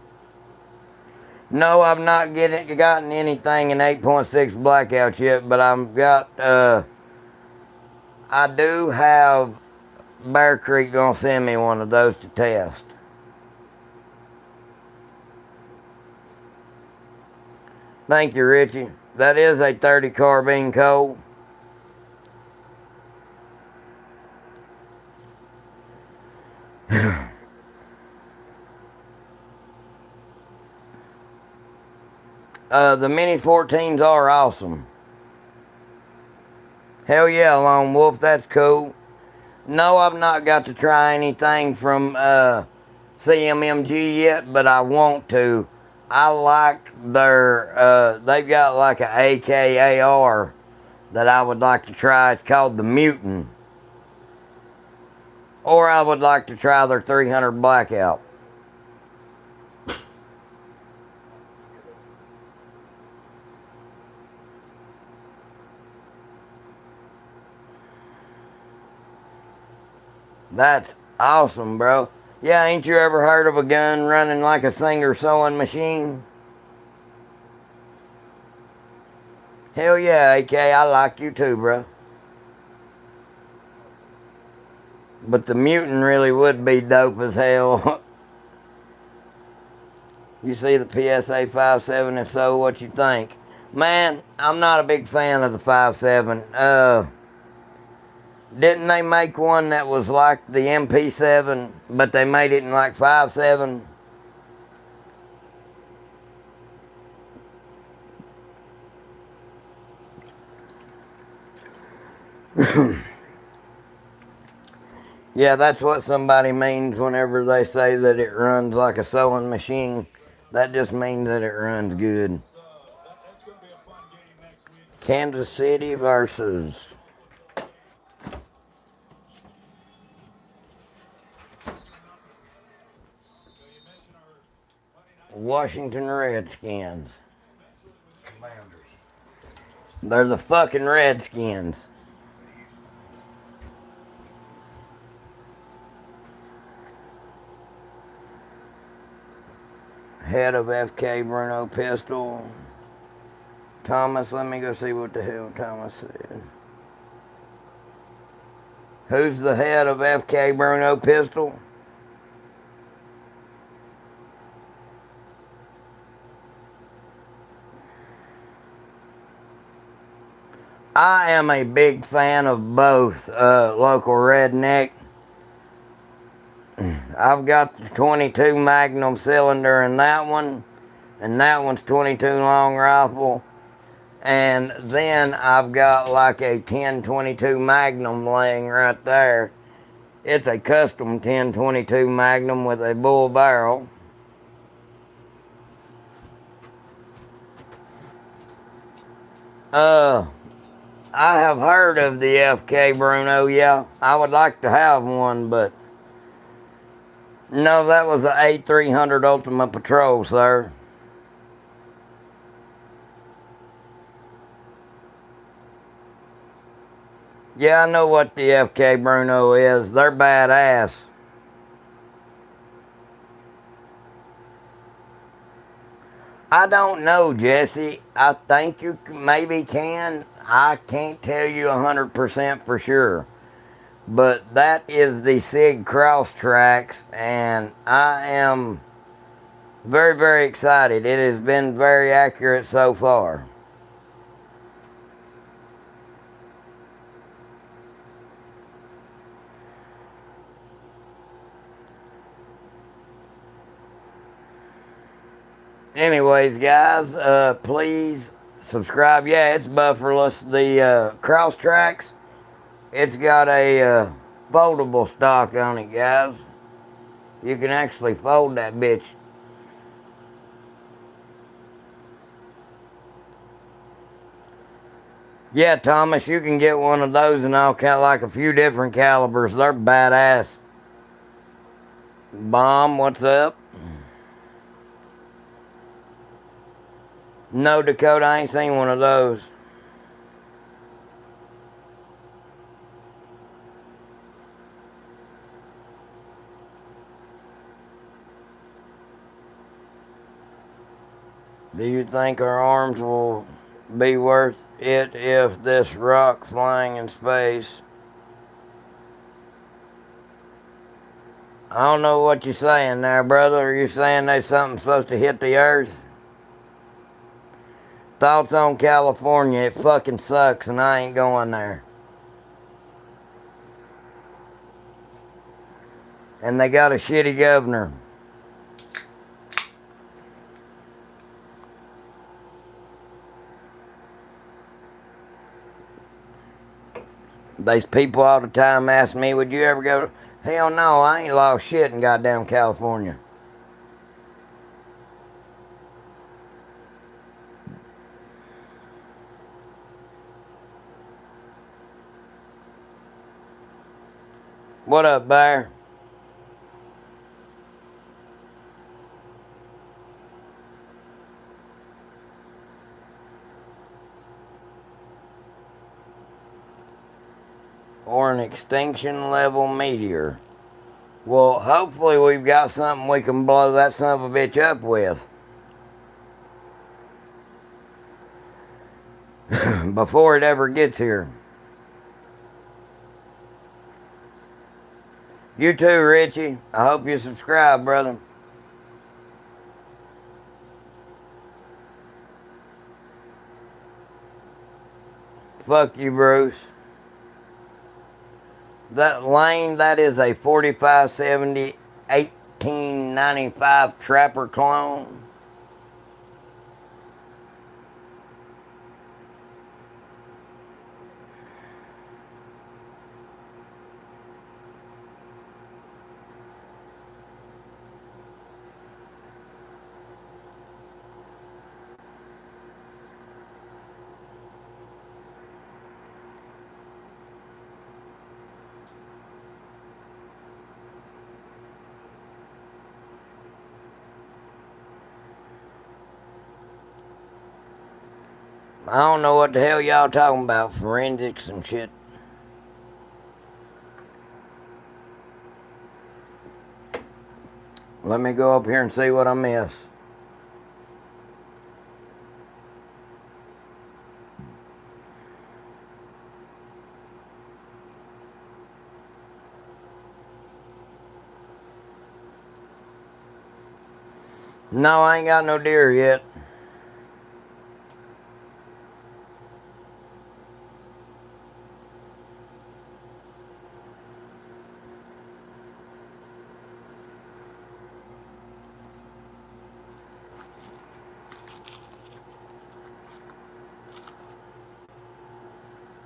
No, I've not gotten anything in 8.6 Blackout yet, but I've got, I do have Bear Creek gonna send me one of those to test. Thank you, Richie. That is a 30 carbine, Cole. The Mini 14s are awesome. Hell yeah, Lone Wolf, that's cool. No, I've not got to try anything from CMMG yet, but I want to. I like their, they've got like an AKAR that I would like to try. It's called the Mutant. Or I would like to try their 300 Blackout. That's awesome, bro. Yeah, ain't you ever heard of a gun running like a Singer sewing machine? Hell yeah, AK, I like you too, bro. But the Mutant really would be dope as hell. You see the PSA 5.7? If so, what you think? Man, I'm not a big fan of the 5.7. Didn't they make one that was like the MP7, but they made it in like 5.7? Yeah, that's what somebody means whenever they say that it runs like a sewing machine. That just means that it runs good. Kansas City versus Washington Redskins. They're the fucking Redskins. Head of FK Bruno pistol. Thomas, let me go see what the hell Thomas said. Who's the head of FK Bruno Pistol? I am a big fan of both Local Redneck. I've got the 22 Magnum cylinder in that one, and that one's 22 long rifle. And then I've got like a 1022 Magnum laying right there. It's a custom 1022 Magnum with a bull barrel. I have heard of the FK Bruno, yeah. I would like to have one, but no, that was an A300 Ultimate Patrol, sir. Yeah, I know what the FK Bruno is. They're badass. I don't know, Jesse. I think you maybe can. I can't tell you 100% for sure. But that is the SIG Cross Tracks, and I am very, very excited. It has been very accurate so far. Anyways, guys, please subscribe. Yeah, it's bufferless. The Cross Tracks, it's got a foldable stock on it, guys. You can actually fold that bitch. Yeah, Thomas, you can get one of those in all kind, like a few different calibers. They're badass. Bomb, what's up? No, Dakota, I ain't seen one of those. Do you think our arms will be worth it if this rock flying in space? I don't know what you're saying there, brother. Are you saying there's something supposed to hit the earth? Thoughts on California? It fucking sucks and I ain't going there. And they got a shitty governor. These people all the time ask me, would you ever go? Hell no, I ain't lost shit in goddamn California. What up, Bear? Or an extinction level meteor. Well, hopefully we've got something we can blow that son of a bitch up with. Before it ever gets here. You too, Richie. I hope you subscribe, brother. Fuck you, Bruce. That Lane, that is a 4570 1895 Trapper clone. I don't know what the hell y'all talking about, forensics and shit. Let me go up here and see what I miss. No, I ain't got no deer yet.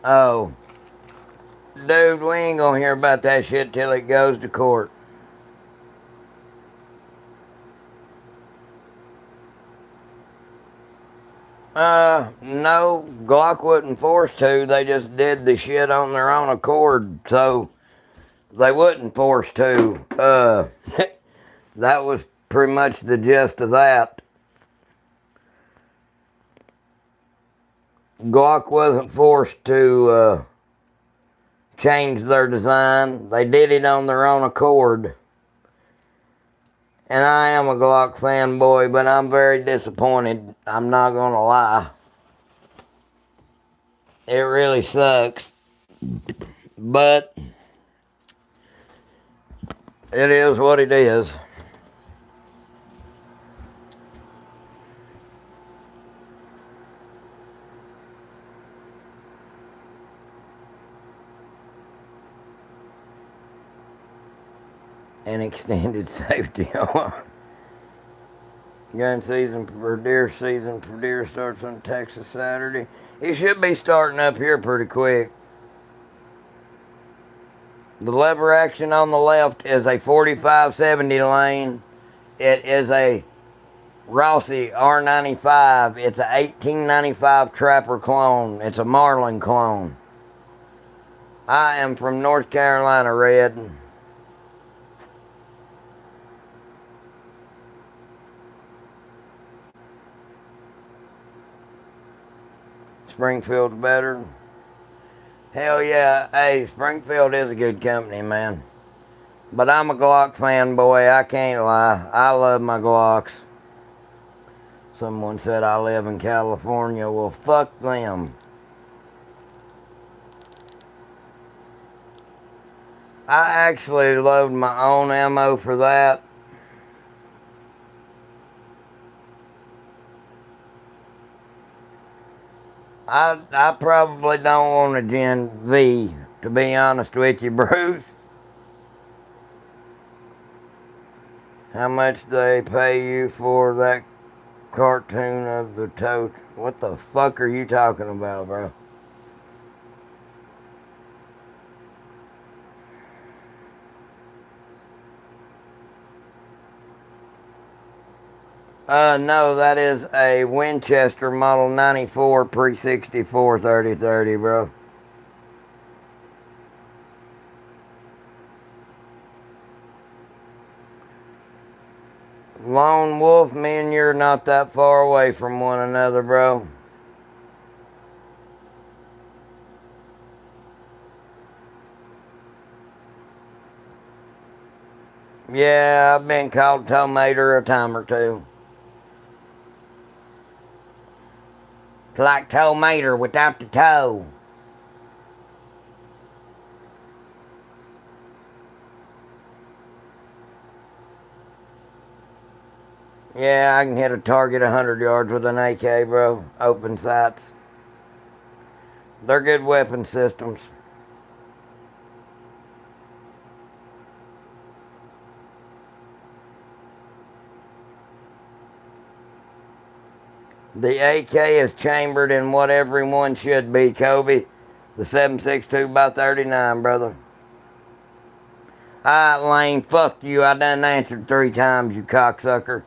Oh, dude, we ain't gonna hear about that shit till it goes to court. No, Glock wasn't forced to. They just did the shit on their own accord, so they wasn't forced to. That was pretty much the gist of that. Glock wasn't forced to change their design. They did it on their own accord. And I am a Glock fanboy, but I'm very disappointed. I'm not gonna lie. It really sucks. But it is what it is. And extended safety on. Gun season for deer starts on Texas Saturday. It should be starting up here pretty quick. The lever action on the left is a 4570 lane. It is a Rossi R95. It's a 1895 Trapper clone. It's a Marlin clone. I am from North Carolina, Red. Springfield's better. Hell yeah. Hey, Springfield is a good company, man. But I'm a Glock fanboy. I can't lie. I love my Glocks. Someone said I live in California. Well, fuck them. I actually load my own ammo for that. I probably don't want a Gen V, to be honest with you, Bruce. How much do they pay you for that cartoon of the toad? What the fuck are you talking about, bro? No, that is a Winchester Model 94 Pre-64 3030, bro. Lone Wolf, me and you're not that far away from one another, bro. Yeah, I've been called tomater a time or two. It's like tomater without the toe. Yeah, I can hit a target 100 yards with an AK, bro. Open sights. They're good weapon systems. The AK is chambered in what everyone should be, Kobe. The 7.62 by 39, brother. Alright, Lane, fuck you. I done answered 3 times, you cocksucker.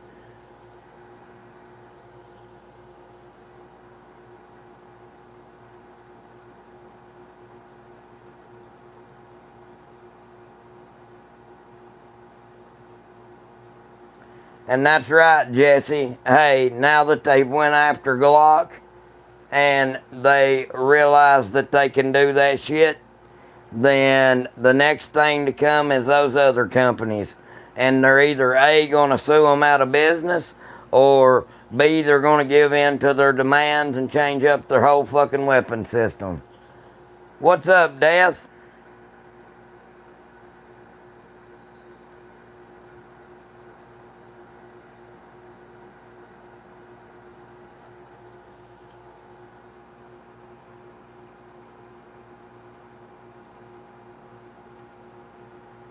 And that's right, Jesse. Hey, now that they've went after Glock and they realize that they can do that shit, then the next thing to come is those other companies. And they're either A, going to sue them out of business, or B, they're going to give in to their demands and change up their whole fucking weapon system. What's up, Death?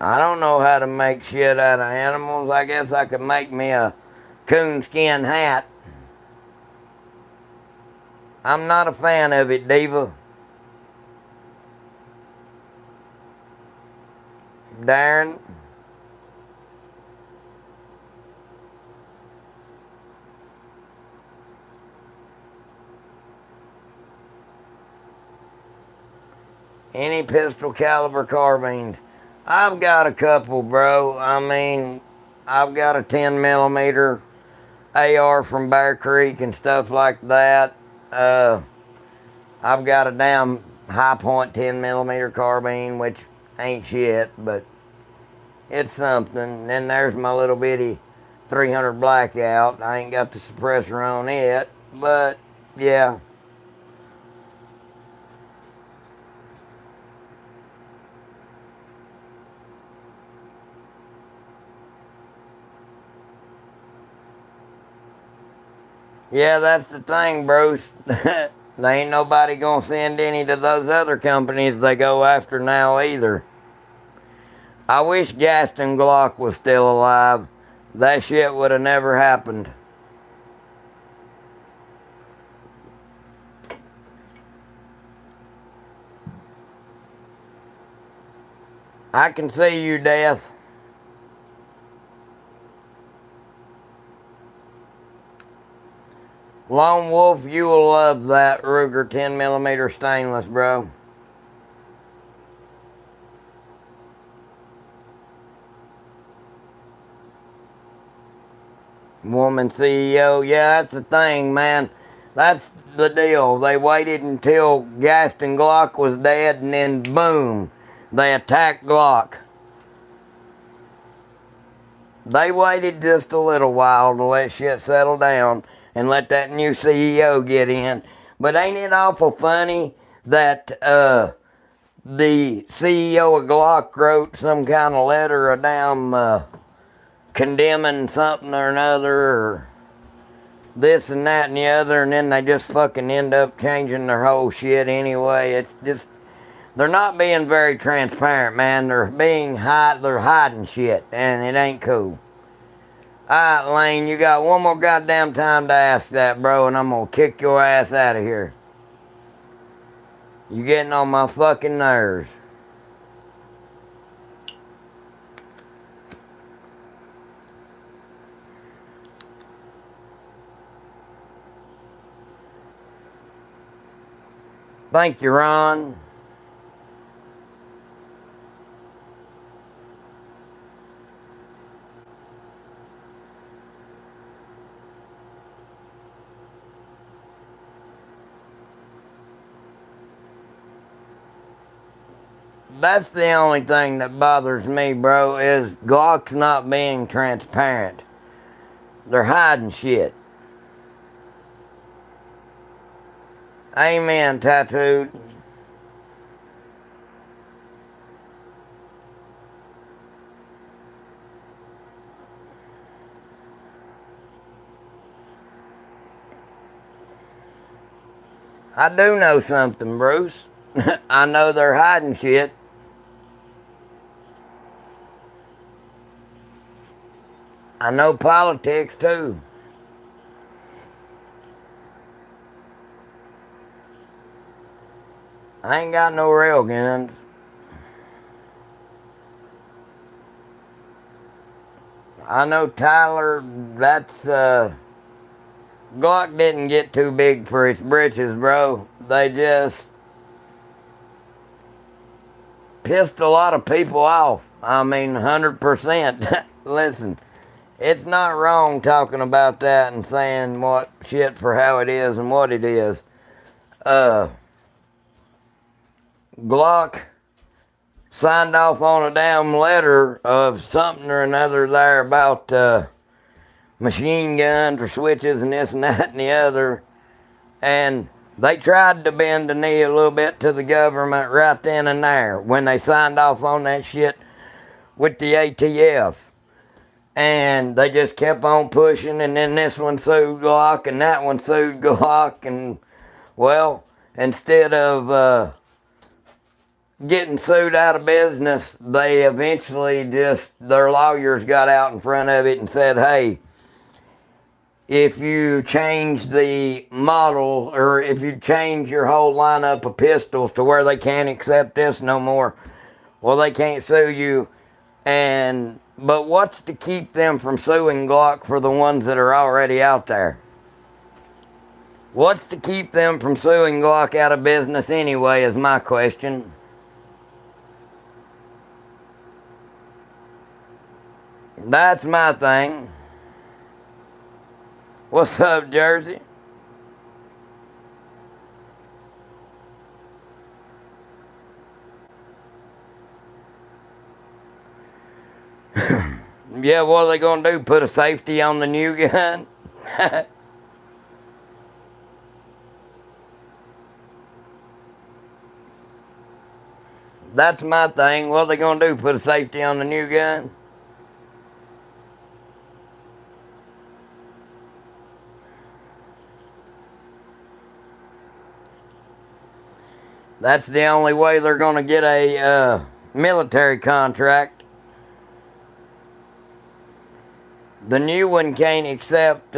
I don't know how to make shit out of animals. I guess I could make me a coonskin hat. I'm not a fan of it, Diva. Darren. Any pistol caliber carbines? I've got a couple, bro. I mean, I've got a 10 millimeter AR from Bear Creek and stuff like that. I've got a damn High Point 10 millimeter carbine, which ain't shit, but it's something. Then there's my little bitty 300 Blackout. I ain't got the suppressor on it, but yeah. Yeah, that's the thing, Bruce. There ain't nobody gonna send any to those other companies they go after now either. I wish Gaston Glock was still alive. That shit would have never happened. I can see you, Death. Lone Wolf, you will love that Ruger 10 millimeter stainless, bro. Woman CEO, yeah, that's the thing, man. That's the deal. They waited until Gaston Glock was dead, and then boom, they attacked Glock. They waited just a little while to let shit settle down and let that new CEO get in. But ain't it awful funny that the CEO of Glock wrote some kind of letter or damn condemning something or another, or this and that and the other, and then they just fucking end up changing their whole shit anyway. It's just, they're not being very transparent, man. They're hiding shit, and it ain't cool. Alright, Lane, you got one more goddamn time to ask that, bro, and I'm gonna kick your ass out of here. You getting on my fucking nerves. Thank you, Ron. That's the only thing that bothers me, bro, is Glock's not being transparent. They're hiding shit. Amen, Tattooed. I do know something, Bruce. I know they're hiding shit. I know politics too. I ain't got no rail guns. I know Tyler, that's Glock didn't get too big for its britches, bro. They just pissed a lot of people off. I mean, 100%. Listen, it's not wrong talking about that and saying what shit for how it is and what it is. Glock signed off on a damn letter of something or another there about machine guns or switches and this and that and the other. And they tried to bend the knee a little bit to the government right then and there when they signed off on that shit with the ATF. And they just kept on pushing, and then this one sued Glock and that one sued Glock. And well, instead of getting sued out of business, they eventually their lawyers got out in front of it and said, hey, if you change the model or if you change your whole lineup of pistols to where they can't accept this no more, well, they can't sue you. But what's to keep them from suing Glock for the ones that are already out there? What's to keep them from suing Glock out of business anyway is my question. That's my thing. What's up, Jersey? Yeah, what are they gonna do? Put a safety on the new gun? That's my thing. What are they gonna do? Put a safety on the new gun? That's the only way they're gonna get a military contract. The new one can't accept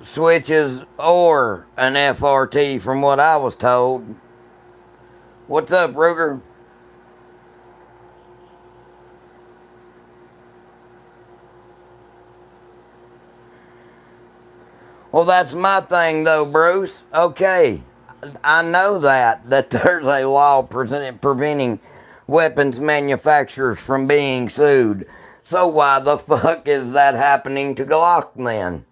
switches or an FRT from what I was told. What's up, Ruger? Well, that's my thing though, Bruce. Okay, I know that there's a law preventing weapons manufacturers from being sued. So why the fuck is that happening to Glock then?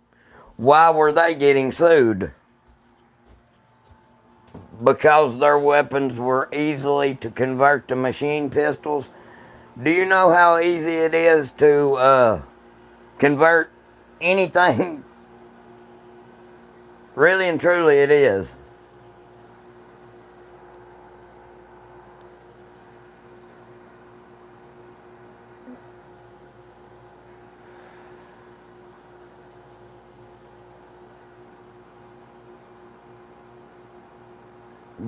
Why were they getting sued? Because their weapons were easily to convert to machine pistols. Do you know how easy it is to convert anything? Really and truly it is.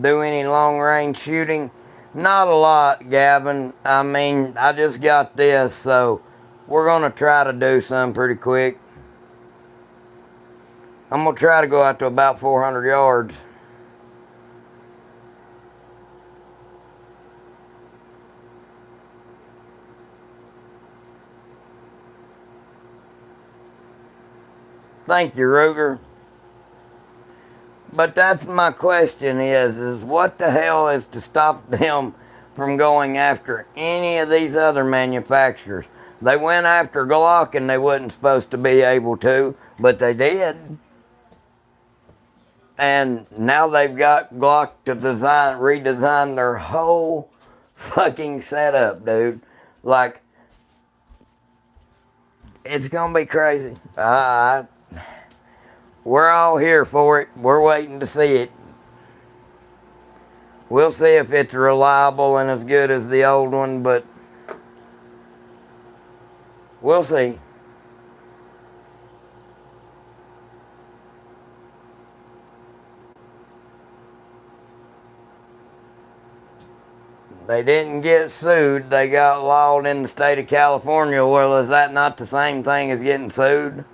Do any long range shooting? Not a lot, Gavin. I mean, I just got this, so we're going to try to do some pretty quick. I'm going to try to go out to about 400 yards. Thank you, Ruger. But that's my question is what the hell is to stop them from going after any of these other manufacturers? They went after Glock and they wasn't supposed to be able to, but they did. And now they've got Glock to redesign their whole fucking setup, dude. Like, it's gonna be crazy. We're all here for it. We're waiting to see it. We'll see if it's reliable and as good as the old one, but we'll see. They didn't get sued. They got lawed in the state of California. Well, is that not the same thing as getting sued?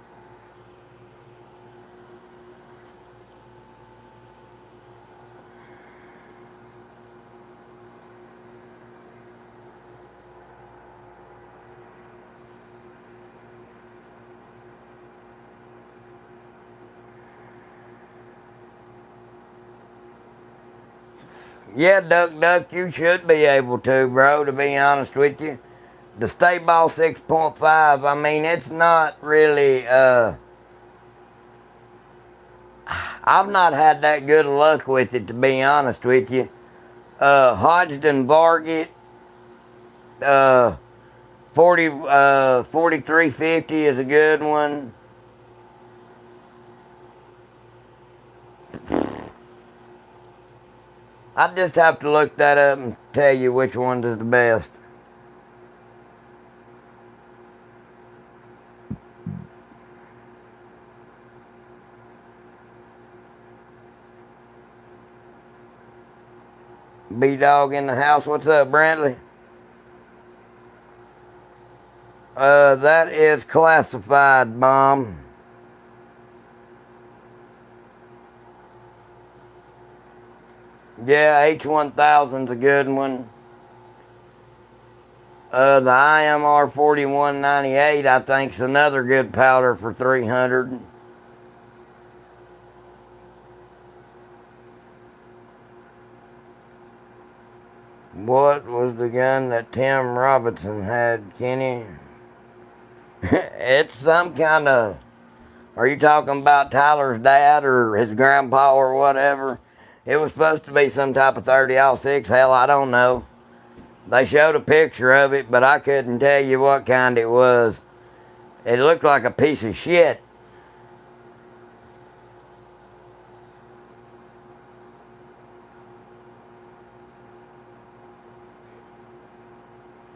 Yeah, Duck, you should be able to, bro, to be honest with you. The State Ball 6.5, I mean, it's not really, I've not had that good luck with it, to be honest with you. Hodgdon Varget, 4350 is a good one. I just have to look that up and tell you which one's is the best. B-Dog in the house. What's up, Brantley? That is classified, Mom. Yeah, H1000's a good one. The IMR 4198, I think, is another good powder for 300. What was the gun that Tim Robinson had, Kenny? It's some kind of... Are you talking about Tyler's dad or his grandpa or whatever? It was supposed to be some type of 30-06. Hell, I don't know. They showed a picture of it, but I couldn't tell you what kind it was. It looked like a piece of shit.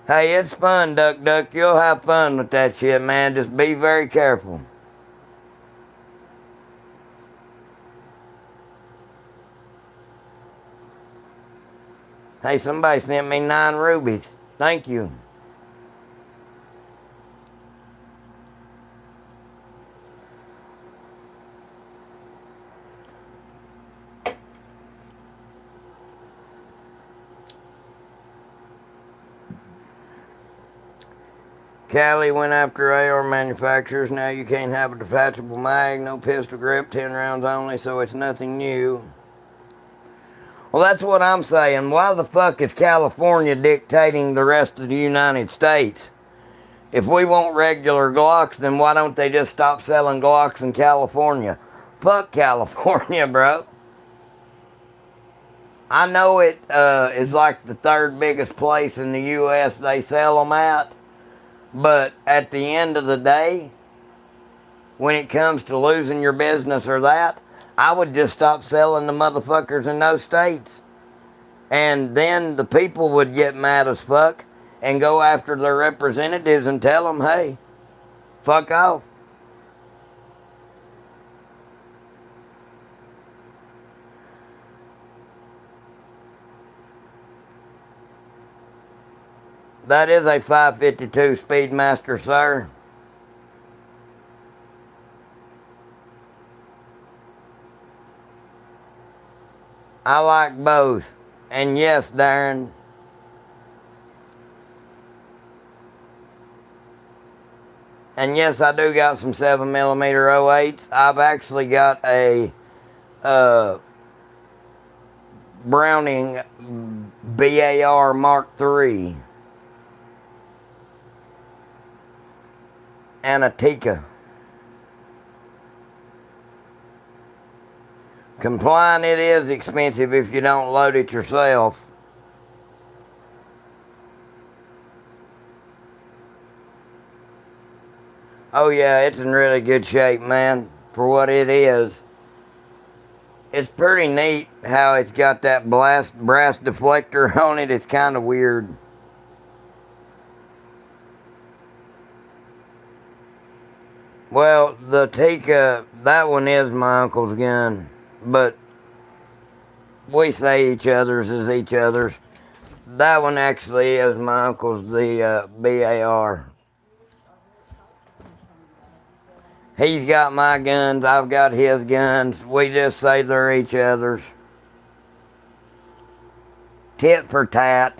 Hey, it's fun, Duck Duck. You'll have fun with that shit, man. Just be very careful. Hey, somebody sent me 9 rubies. Thank you. Cali went after AR manufacturers. Now you can't have a detachable mag, no pistol grip, 10 rounds only, so it's nothing new. Well, that's what I'm saying. Why the fuck is California dictating the rest of the United States? If we want regular Glocks, then why don't they just stop selling Glocks in California? Fuck California, bro. I know it is like the 3rd biggest place in the U.S. they sell them at. But at the end of the day, when it comes to losing your business or that, I would just stop selling the motherfuckers in those states. And then the people would get mad as fuck and go after their representatives and tell them, hey, fuck off. That is a 552 Speedmaster, sir. I like both. And yes, Darren. And yes, I do got some 7mm 08s. I've actually got a Browning BAR Mark III. And a Tikka. Complying, it is expensive if you don't load it yourself. Oh yeah, it's in really good shape, man, for what it is. It's pretty neat how it's got that brass deflector on it. It's kind of weird. Well, the Tikka, that one is my uncle's gun, but we say each other's is each other's. That one actually is my uncle's, the BAR. He's got my guns, I've got his guns. We just say they're each other's. Tit for tat.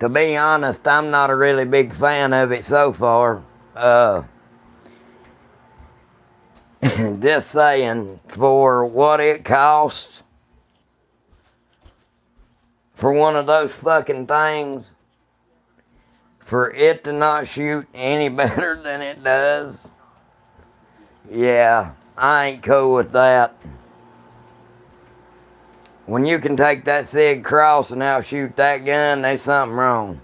To be honest, I'm not a really big fan of it so far. Just saying, for what it costs for one of those fucking things, for it to not shoot any better than it does, yeah, I ain't cool with that. When you can take that Sig Cross and outshoot that gun, there's something wrong.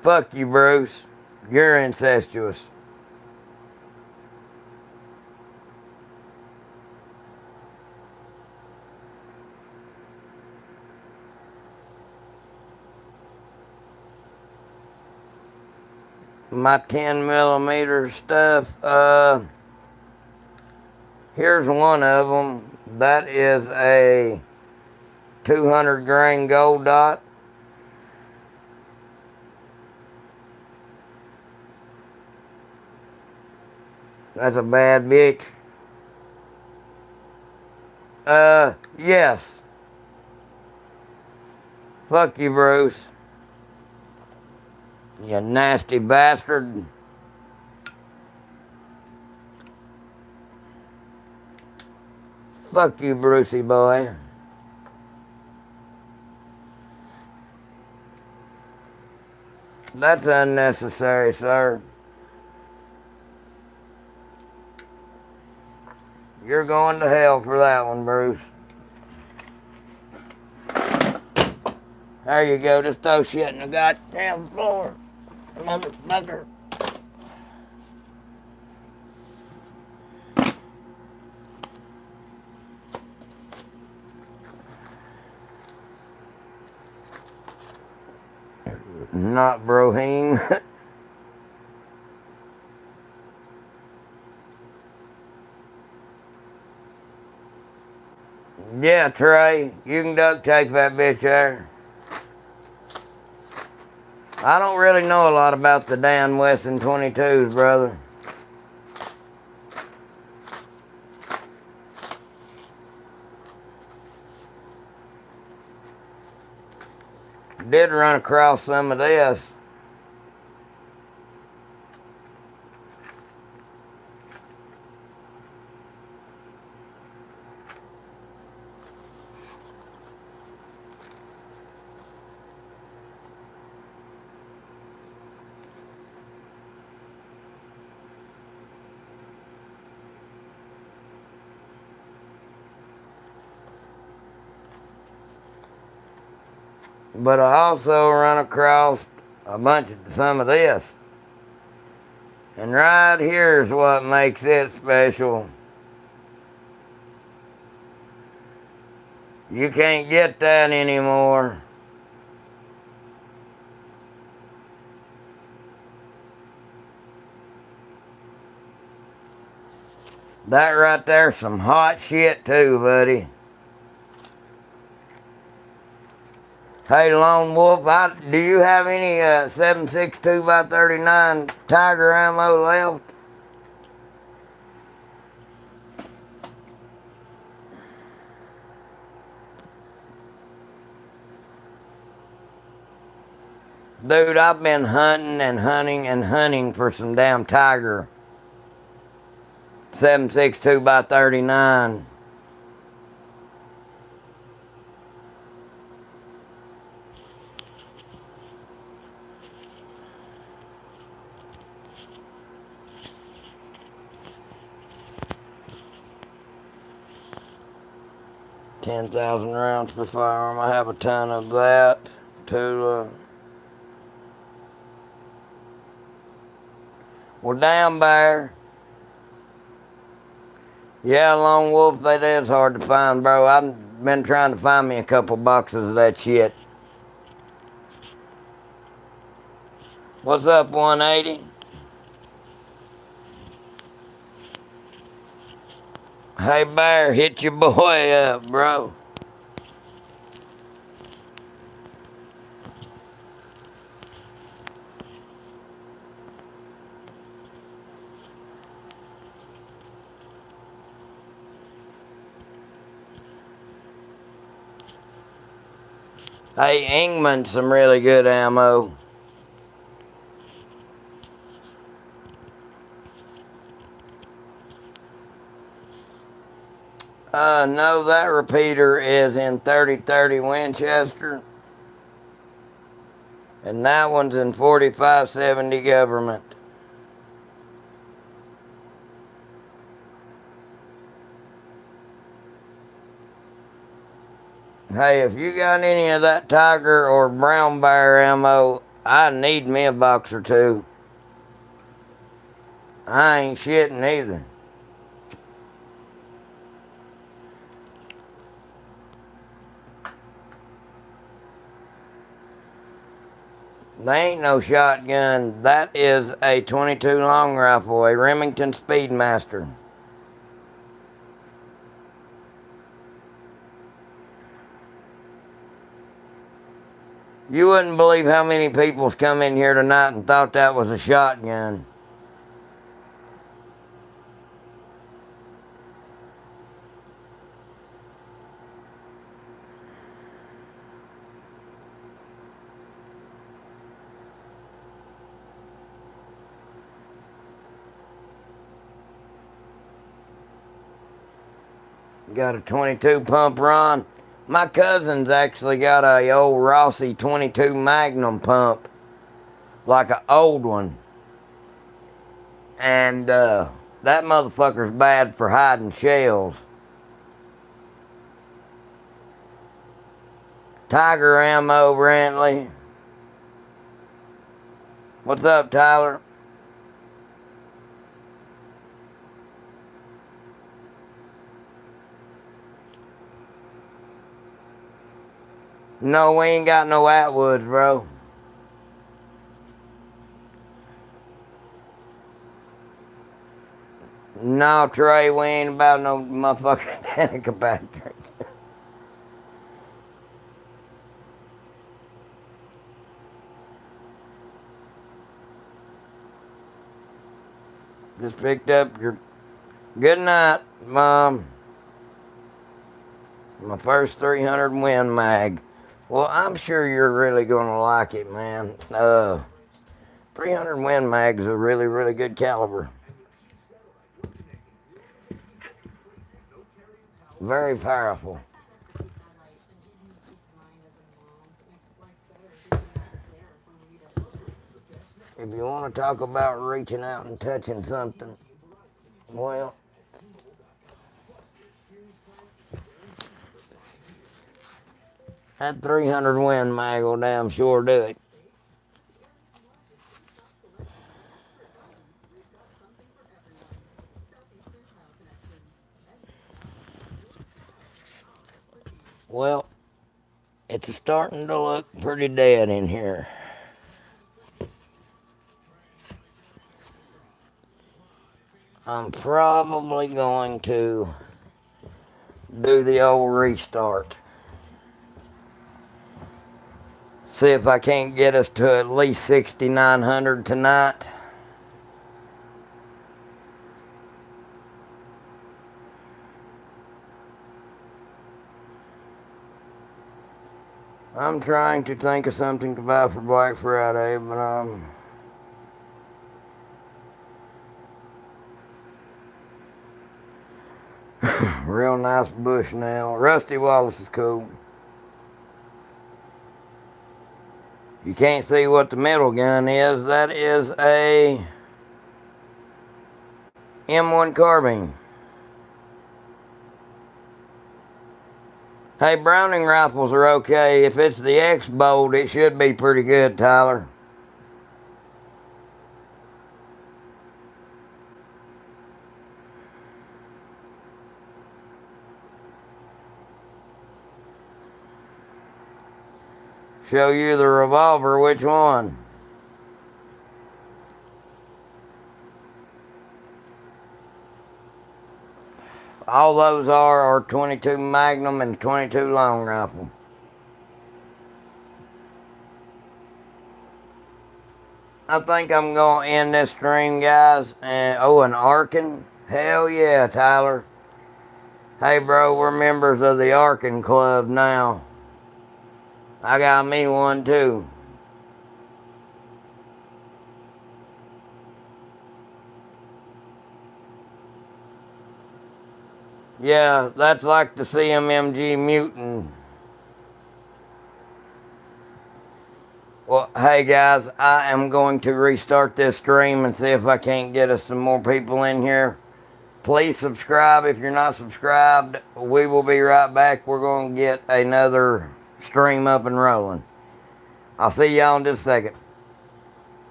Fuck you, Bruce. You're incestuous. my 10 millimeter stuff. Here's one of them. That is a 200 grain gold dot. That's a bad bitch. Yes. Fuck you, Bruce. You nasty bastard. Fuck you, Brucey boy. That's unnecessary, sir. You're going to hell for that one, Bruce. There you go. Just throw shit in the goddamn floor, motherfucker. Not Brohim. Yeah, Trey, you can duct tape that bitch there. I don't really know a lot about the Dan Wesson 22s, brother. Did run across some of this. But I also run across some of this. And right here's what makes it special. You can't get that anymore. That right there's some hot shit too, buddy. Hey, Lone Wolf, do you have any 7.62 by 39 Tiger ammo left? Dude, I've been hunting and hunting and hunting for some damn Tiger 7.62 by 39. $10,000 rounds per firearm. I have a ton of that to. Well, damn, Bear. Yeah, Lone Wolf, that is hard to find, bro. I've been trying to find me a couple boxes of that shit. What's up, 180? Hey, Bear, hit your boy up, bro. Hey, Ingman's some really good ammo. No, that repeater is in 30-30 Winchester. And that one's in 45-70 Government. Hey, if you got any of that Tiger or Brown Bear ammo, I need me a box or two. I ain't shitting either. They ain't no shotgun. That is a 22 long rifle, a Remington Speedmaster. You wouldn't believe how many people's come in here tonight and thought that was a shotgun. Got a 22 pump Ron. My cousin's actually got a old Rossi 22 Magnum pump. Like an old one. And that motherfucker's bad for hiding shells. Tiger ammo, Brantley. What's up, Tyler? No, we ain't got no Atwoods, bro. No, Trey, we ain't about no motherfucking Danica Patrick. Just picked up your... Good night, Mom. My first 300 Win Mag. Well, I'm sure you're really gonna like it, man. 300 Win Mag's a really, really good caliber. Very powerful. If you want to talk about reaching out and touching something, well, that 300 Win Mag will damn sure do it. Well, it's starting to look pretty dead in here. I'm probably going to do the old restart. See if I can't get us to at least 6,900 tonight. I'm trying to think of something to buy for Black Friday, but real nice Bushnell. Rusty Wallace is cool. You can't see what the middle gun is. That is a M1 carbine. Hey, Browning rifles are okay. If it's the X-Bolt, it should be pretty good, Tyler. Show you the revolver, which one? All those are 22 Magnum and 22 long rifle. I think I'm going to end this stream, guys. And an Arkin? Hell yeah, Tyler. Hey, bro, we're members of the Arkin Club now. I got me one, too. Yeah, that's like the CMMG Mutant. Well, hey guys, I am going to restart this stream and see if I can't get us some more people in here. Please subscribe if you're not subscribed. We will be right back. We're going to get another stream up and rolling. I'll see y'all in just a second.